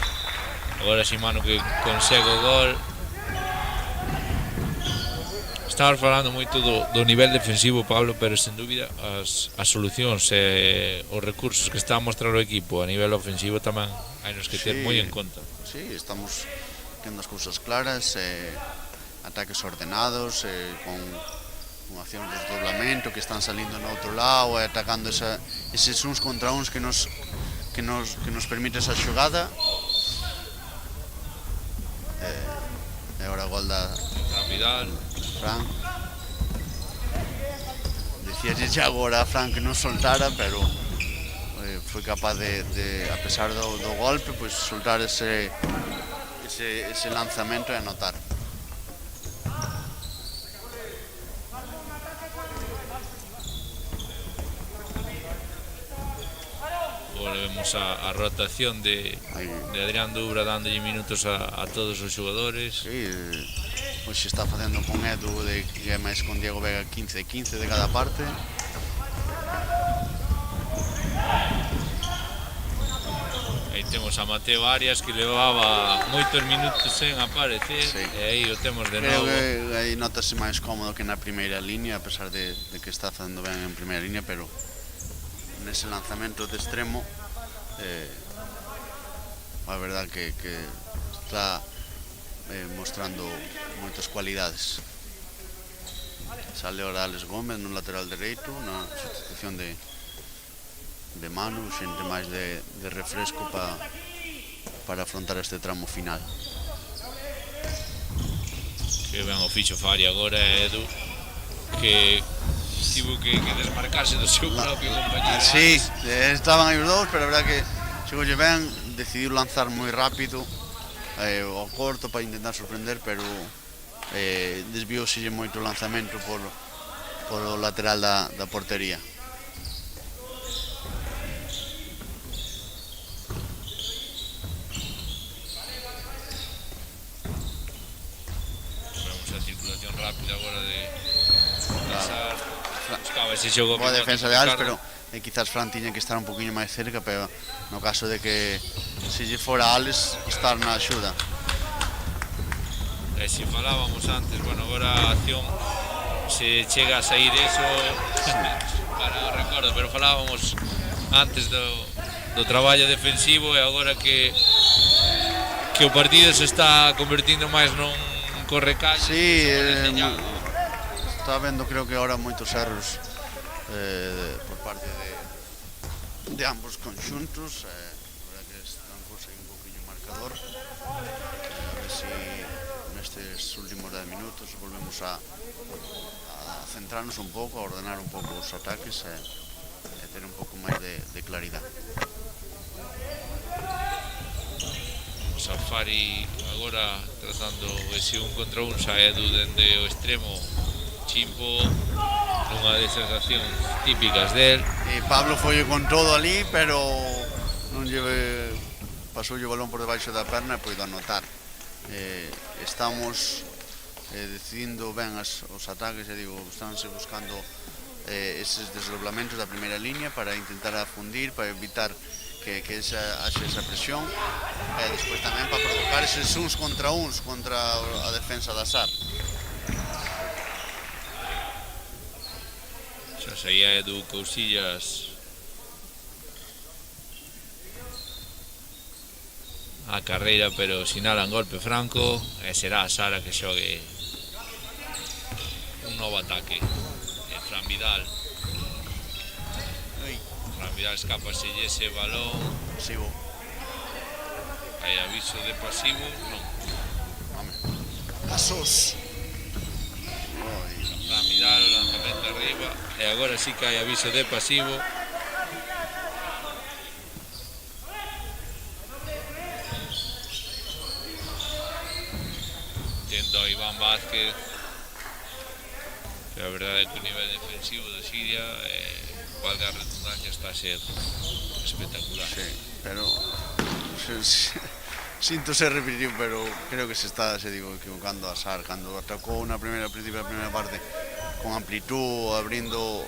Agora si Manu que consegue o gol. Estamos falando moito do nivel defensivo, Pablo, pero sen dúbida as solucións e os recursos que está a mostrar o equipo a nivel ofensivo tamén hai nos que ter moi en conta. Sí, estamos tendo as cousas claras, ataques ordenados, con accións de desdoblamento que están salindo no outro lado e atacando eses uns contra uns que nos permite esa xogada. E agora o gol da Vidal. Fran. Dicíalle xa agora a Fran que non soltara, pero foi capaz de a pesar do golpe, pois soltar ese lanzamento e anotar. Volvemos a rotación de Adrián Dubra dándolle minutos a todos os xogadores. Sí, hoxe está facendo con Edu que é máis con Diego Vega 15-15 de cada parte. Aí temos a Mateo Arias que levaba moitos minutos sen aparecer, sí. E aí o temos de novo. Creo que aí notase máis cómodo que na primeira línea, a pesar de que está facendo ben en primeira línea, pero nese lanzamento de extremo a verdade que está mostrando moitas cualidades. Sale ahora Alex Gómez no lateral dereito na substitución de Manu, xente máis de refresco para afrontar este tramo final. Que ben o fixo Fari agora, Edu, que tivo que desmarcarse do seu propio compañero. Sí, estaban aí os dous, pero a verdade que chegolle ben, decidiu lanzar moi rápido ao corto para intentar sorprender, pero desviouselle moito o lanzamento por o lateral da portería. Vemos a circulación rápida agora de pasar. Buscaba ese xogo. Boa defensa de Alex, pero quizás Fran tiña que estar un poquinho máis cerca, pero no caso de que se lle fora Alex estar na axuda. E se falábamos antes, bueno, agora a acción se chega a sair eso para o recordo, pero falábamos antes do traballo defensivo e agora que o partido se está convertindo máis nun correcalles. Sí, está vendo creo que agora moitos erros por parte de ambos conxuntos, agora que están conseguindo un poquinho o marcador, a ver se nestes últimos 10 minutos volvemos a centrarnos un pouco, a ordenar un pouco os ataques e ter un pouco máis de claridade. Safari agora tratando ese un contra un, xa Edu dende o extremo, Chimpo nunha desas accións típicas del. Pablo foi con todo ali, pero non pasou o balón por debaixo da perna e poido anotar. Estamos decidindo ben os ataques, estánse buscando eses desdoblamentos da primeira línea para intentar afundir, para evitar que haxe esa presión e despois tamén para provocar eses uns contra a defensa da SAR. Xa saía Edu Cousillas a carreira, pero sinalan golpe franco e será a Sara que xogue un novo ataque. Fran Vidal escapase ese balón. Pasivo. Hai aviso de pasivo, non. Pasos. Fran Vidal, lanzamento arriba. E agora sí que hai aviso de pasivo. Tendo a Iván Vázquez. Pero a verdade é que o nivel defensivo de Siria, valga a redundancia, está a ser espectacular. Sí, pero sinto ser repetitivo, pero creo que se está, equivocando a SAR cando atacou na principio da primeira parte con amplitud, abrindo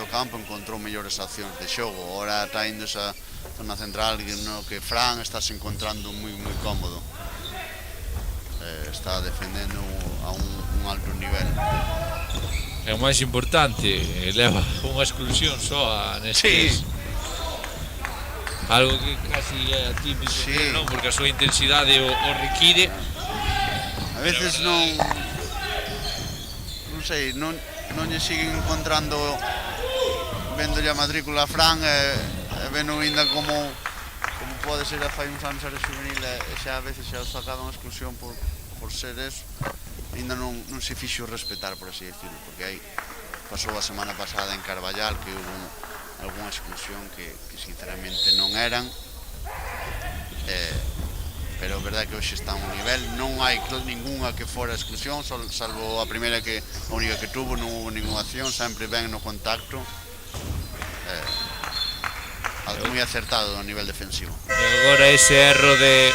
campo, encontrou mellores accións de xogo. Ahora está indo esa zona central no que Fran está se encontrando moi cómodo. Está defendendo a un alto nivel. É o máis importante, leva unha exclusión só nestes. Sí. Algo que casi é atípico, sí. Non, porque a súa intensidade o require. A veces non sei, non lle siguen encontrando, vendo a matrícula a Fran e vendo ainda como pode ser a fai uns anos era juvenil e xa a veces xa sacaban a exclusión por ser eso. Ainda non se fixo respetar, por así decirlo, porque aí pasou a semana pasada en Carballal que houve algunha exclusión que sinceramente non eran, pero a verdade é que hoxe está a un nivel, non hai ninguna que fora exclusión, salvo a primeira que a única que tuvo, non houve ninguna acción, sempre ben no contacto, algo moi acertado no nivel defensivo. E agora ese erro de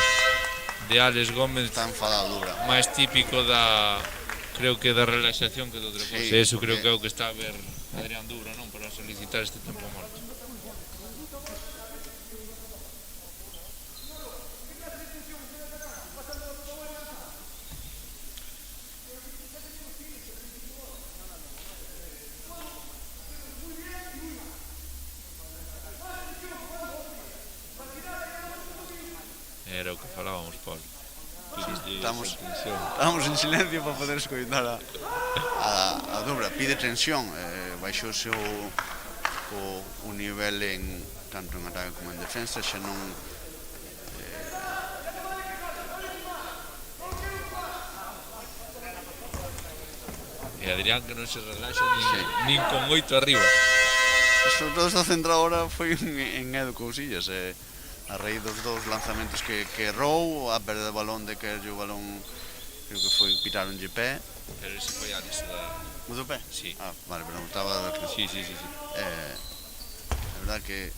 Alex Gómez está enfadado, dura. Máis típico creo que da relaxación que de outra cosa. Sí, Eso creo que é o que está a ver Adrián Dura, non, para solicitar este tempo morto. Era o que falábamos, Paulo. Estamos en silencio para poder escoitar a Dubra. Pide tensión, baixouse o nivel tanto en ataque como en defensa, xa non e Adrián que non se relaxa nin con 8 arriba. Sobre todo esta central ahora foi en Edu Cousillas, a raíz dos dous lanzamentos que errou, a perda de balón de que o balón creo que foi pitaronlle pé. Pero ese foi antes o do pé? Sí. Vale, pero estaba Sí. A verdad que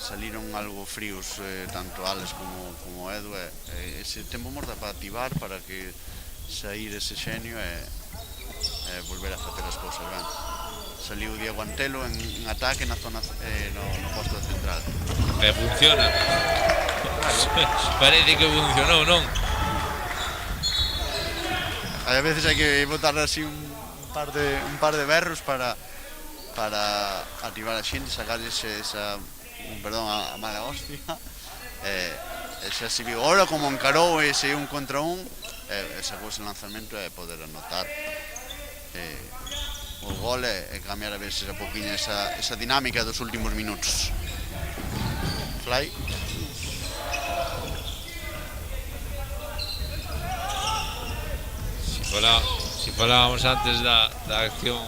saliron algo fríos tanto Alex como Edu, ese tempo morto para activar, para que sair ese xenio e volver a facer as cousas ben. Saliu Diego Antelo en ataque na zona no posto central. Funciona. Parece que funcionou, non? A veces hai que botar así un par de berros para activar a xente, sacarles a mala hostia. Xa se viu ahora como encarou ese un contra un, sacou ese lanzamento e poder anotar o gol e cambiar a veces a poquinha esa dinámica dos últimos minutos. Fly. Si Si falábamos antes da acción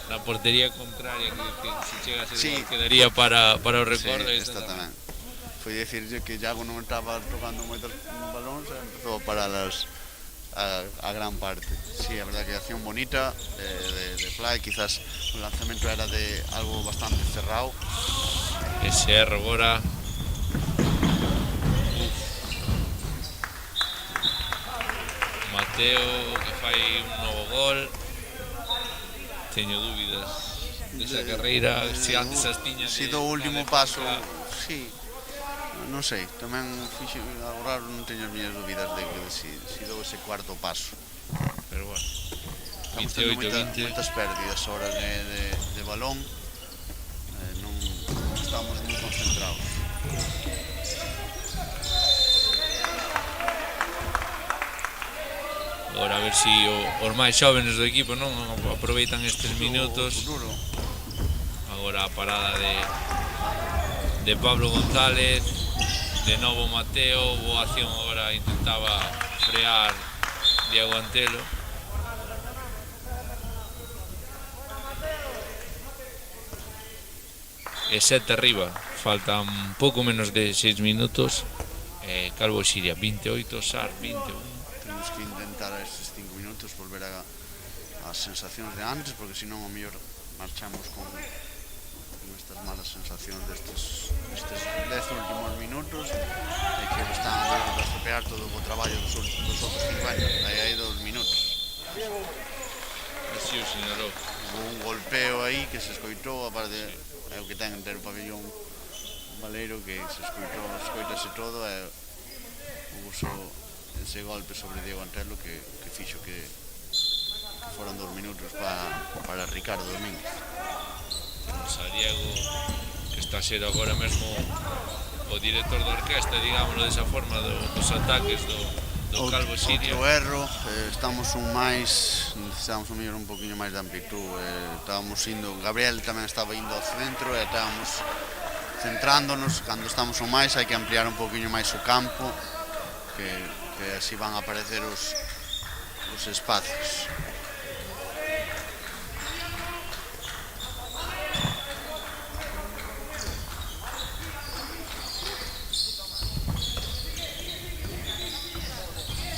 na portería contraria que se chega a ser Sí. gol quedaría para o Sí, recordo esta tamén. Foi dicirlle que Iago non estaba tocando moitos balóns e empezou a parar a gran parte. Sí, a verdad que acción bonita de Fly, quizás o lanzamento era de algo bastante cerrado. ese erro agora. Mateo que fai un novo gol. Teño dúbidas desa carreira, se antes as tiña Si do último paso, sí. Non sei, tamén fixo agora non teño as miñas dúbidas de que si dou ese cuarto paso. Pero bueno, Estamos tendo 28-20. moitas pérdidas ahora de balón. Non estamos moi concentrados. Agora a ver si os máis xóvenes do equipo non aproveitan estes minutos. Futuro. Agora a parada de Pablo González. De novo Mateo, boa acción agora, intentaba frear Diego Antelo. E 7 arriba, faltan pouco menos de 6 minutos. Calvo Xiria 28, Sar 21. Temos que intentar estes 5 minutos volver as sensacións de antes, porque senón ao mellor marchamos con estas malas sensacións destes 10 últimos minutos e que están a estropear todo o traballo dos outros 50, aí hai 2 minutos. Así o señalou. Hubo un golpeo aí que se escoitou, aparte é o que ten ter o pabellón Valeiro, que se escoitase todo e uso ese golpe sobre Diego Antelo que fixo que foran 2 minutos para Ricardo Domínguez. Temos a Diego, que está a ser agora mesmo o director da orquesta, digámoslo desa forma, dos ataques do Calvo Xiria. Outro erro, estamos necesitamos un mellor un poquinho máis de amplitud. Estábamos indo, Gabriel tamén estaba indo ao centro e estábamos centrándonos. Cando estamos un máis hai que ampliar un poquinho máis o campo, que así van a aparecer os espacios.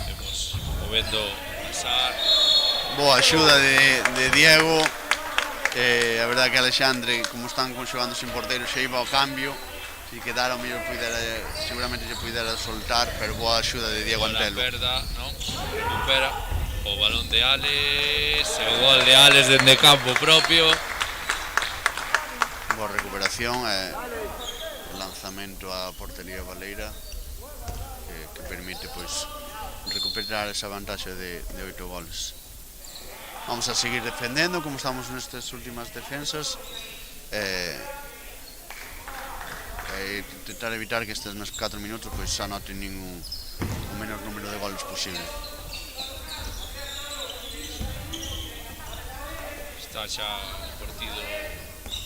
Temos movendo a Sar. Boa axuda de Diego. A verdade que Alexandre, como están xogando sin porteiro, xa iba ao cambio. Si quedara o mellor seguramente lle puidera soltar, pero boa axuda de Diego Antelo. Verda, non? Recupera o balón de Alex, e o gol de Alex dende campo propio. Boa recuperación e o lanzamento á portería baleira que permite pois recuperar esa vantaxe de 8 goles. Vamos a seguir defendendo como estamos nestas últimas defensas e intentar evitar que estes 4 minutos pois anoten o menor número de goles posible. Está xa o partido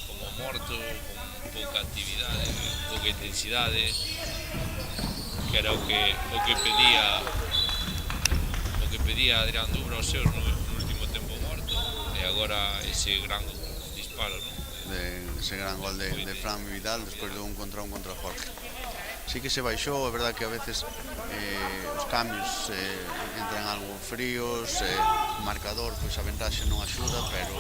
como morto, con pouca actividade, pouca intensidade, que era o que pedía Adrián Dubra aos seus no último tempo morto, e agora ese gran disparo, non? Ese gran gol de Fran Vidal despois de un contra Jorge. Sí que se baixou, é verdad que a veces os cambios entran algo fríos, o marcador, pois a ventaxe non axuda, pero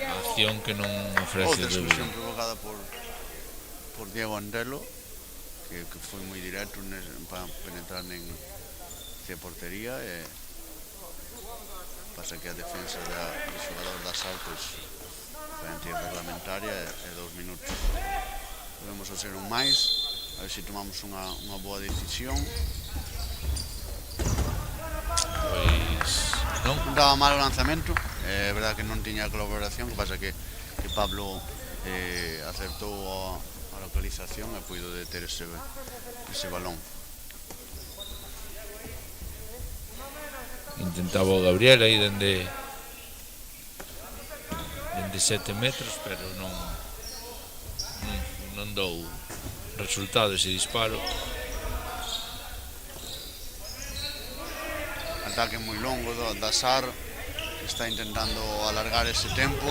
a acción que non ofrece outra exclusión provocada por Diego Antelo, que foi moi directo para penetrar hacia portería e pasa que a defensa do xogador da Sal pois foi antirreglamentaria e 2 minutos. Podemos a ser un máis, a ver se tomamos unha boa decisión. Pois non Daba mal o lanzamento, é verdade que non tiña colaboración, que pasa que Pablo acertou a localización e puido deter ese balón. intentaba o Gabriel aí dende 7 metros, pero non dou resultado ese disparo. ataque moi longo da SAR, que está intentando alargar ese tempo.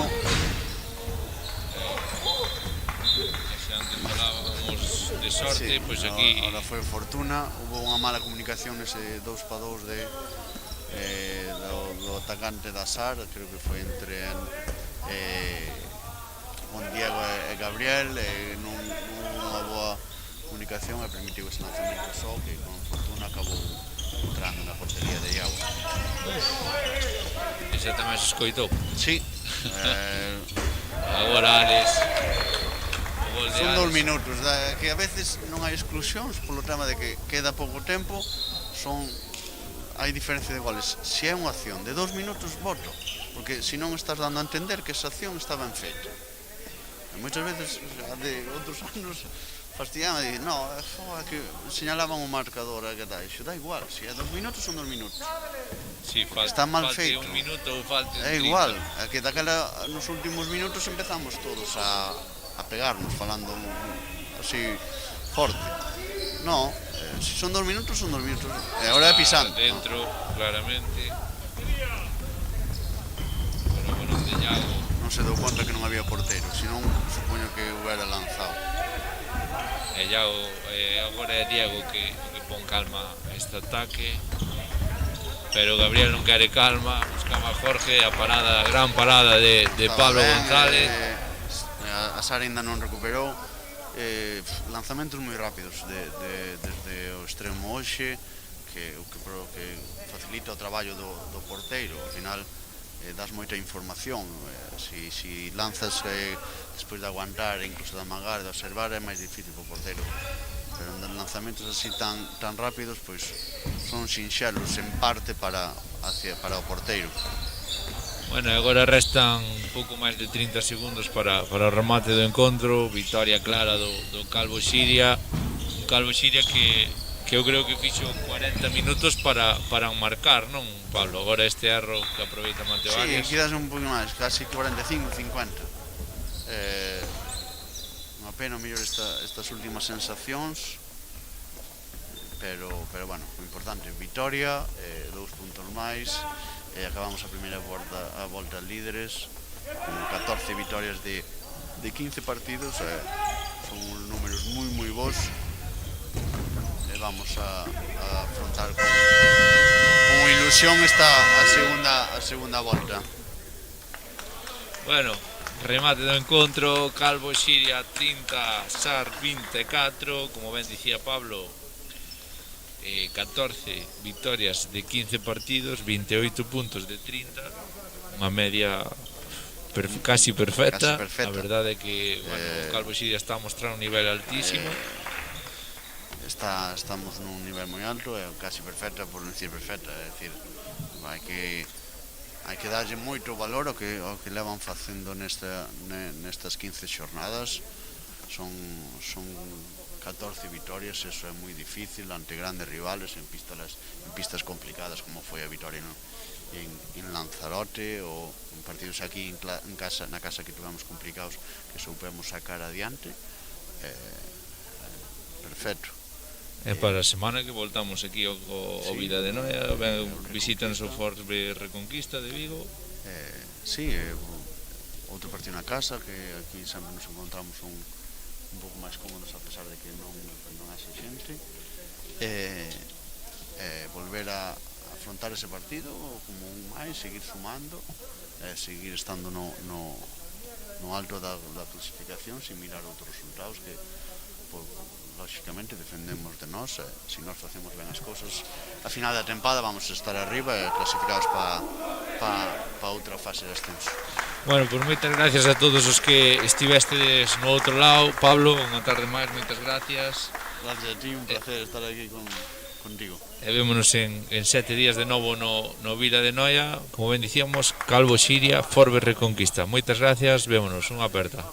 Antes falábamos de sorte, Sí, pois aquí ahora foi fortuna. Hubo unha mala comunicación nese 2-2 do atacante da SAR, creo que foi entre con Diego e Gabriel, non unha boa comunicación e permitiu ese lanzamento só, que con fortuna acabou entrando na portería de Iago. esa tamén se escoitou. Sí, Agora Alex, o gol de son 2 Alex. minutos, que a veces non hai exclusións polo tema de que queda pouco tempo, hai diferencia de goles. Se é unha acción de 2 minutos, voto, porque se non estás dando a entender que esa acción está ben feita. E moitas veces, de outros anos, fastidiame e dicen, no, é que señalaban o marcador, que tal, iso dá igual, se é 2 minutos son 2 minutos. Sí, Está mal falte feito. un minuto ou falte É 30. igual, é que daquela, nos últimos minutos empezamos todos a pegarnos, falando así forte. No, se son 2 minutos, son 2 minutos. E agora é pisando. Dentro, claramente. Pero bueno, de Iago. Non se deu conta que non había porteiro, senón supoño que hubiera lanzado. E Iago, agora é Diego que pon calma a este ataque. Pero Gabriel non quere calma, busca máis Jorge, a gran parada de Pablo González. A SAR ainda non recuperou. Lanzamentos moi rápidos desde o extremo hoxe, que facilita o traballo do porteiro. Ao final das moita información. Si lanzas despois de aguantar, incluso de amagar, de observar, é máis difícil para o porteiro. Pero lanzamentos así tan rápidos, pois son sinxelos en parte para o porteiro. Bueno, agora restan un pouco máis de 30 segundos para o remate do encontro. Victoria clara do Calvo Xiria. Un Calvo Xiria que eu creo que fixo 40 minutos para marcar, non, Pablo? Agora este erro que aproveita Mateo Arias. Sí, quedas un pouco máis, casi 45, 50. Unha pena mellor estas últimas sensacións, pero bueno, o importante, victoria, 2 puntos máis, acabamos a primeira volta líderes, con 14 vitorias de 15 partidos, son números moi bons, e vamos a afrontar con ilusión a segunda volta. Bueno, remate do encontro, Calvo Xiria 30, SAR 24, como ben dicía Pablo, 14 victorias de 15 partidos, 28 puntos de 30, unha media casi perfecta. A verdade é que o Calvo Xiria está a mostrar un nivel altísimo. Estamos nun nivel moi alto, é casi perfecta, por non dicir perfecta, é dicir, hai que darlle moito valor ao que levan facendo nestas 15 xornadas. Son 14 vitorias, eso é moi difícil ante grandes rivales en pistas complicadas, como foi a vitoria en Lanzarote, ou en partidos aquí na casa que tivemos complicados, que soupemos sacar adiante. Perfecto. E para a semana que voltamos aquí ao Vila de Noia, visítanos o Fort Reconquista de Vigo. Sí, outro partido na casa, que aquí sempre nos encontramos un pouco máis cómodos, a pesar de que non haxe xente. Volver a afrontar ese partido como un máis, seguir sumando, seguir estando no alto da clasificación, sin mirar outros resultados que lógicamente defendemos de nós. Se nós facemos ben as cousas, a final da tempada vamos a estar arriba e clasificados para outra fase de ascenso. Bueno, pois moitas gracias a todos os que estivestes no outro lado. Pablo, unha tarde máis, moitas gracias. Gracias a ti, un placer estar aquí contigo. E vémonos en 7 días de novo no Vila de Noia. Como ben dicíamos, Calvo Xiria, Fort Reconquista. Moitas gracias, vémonos, unha aperta.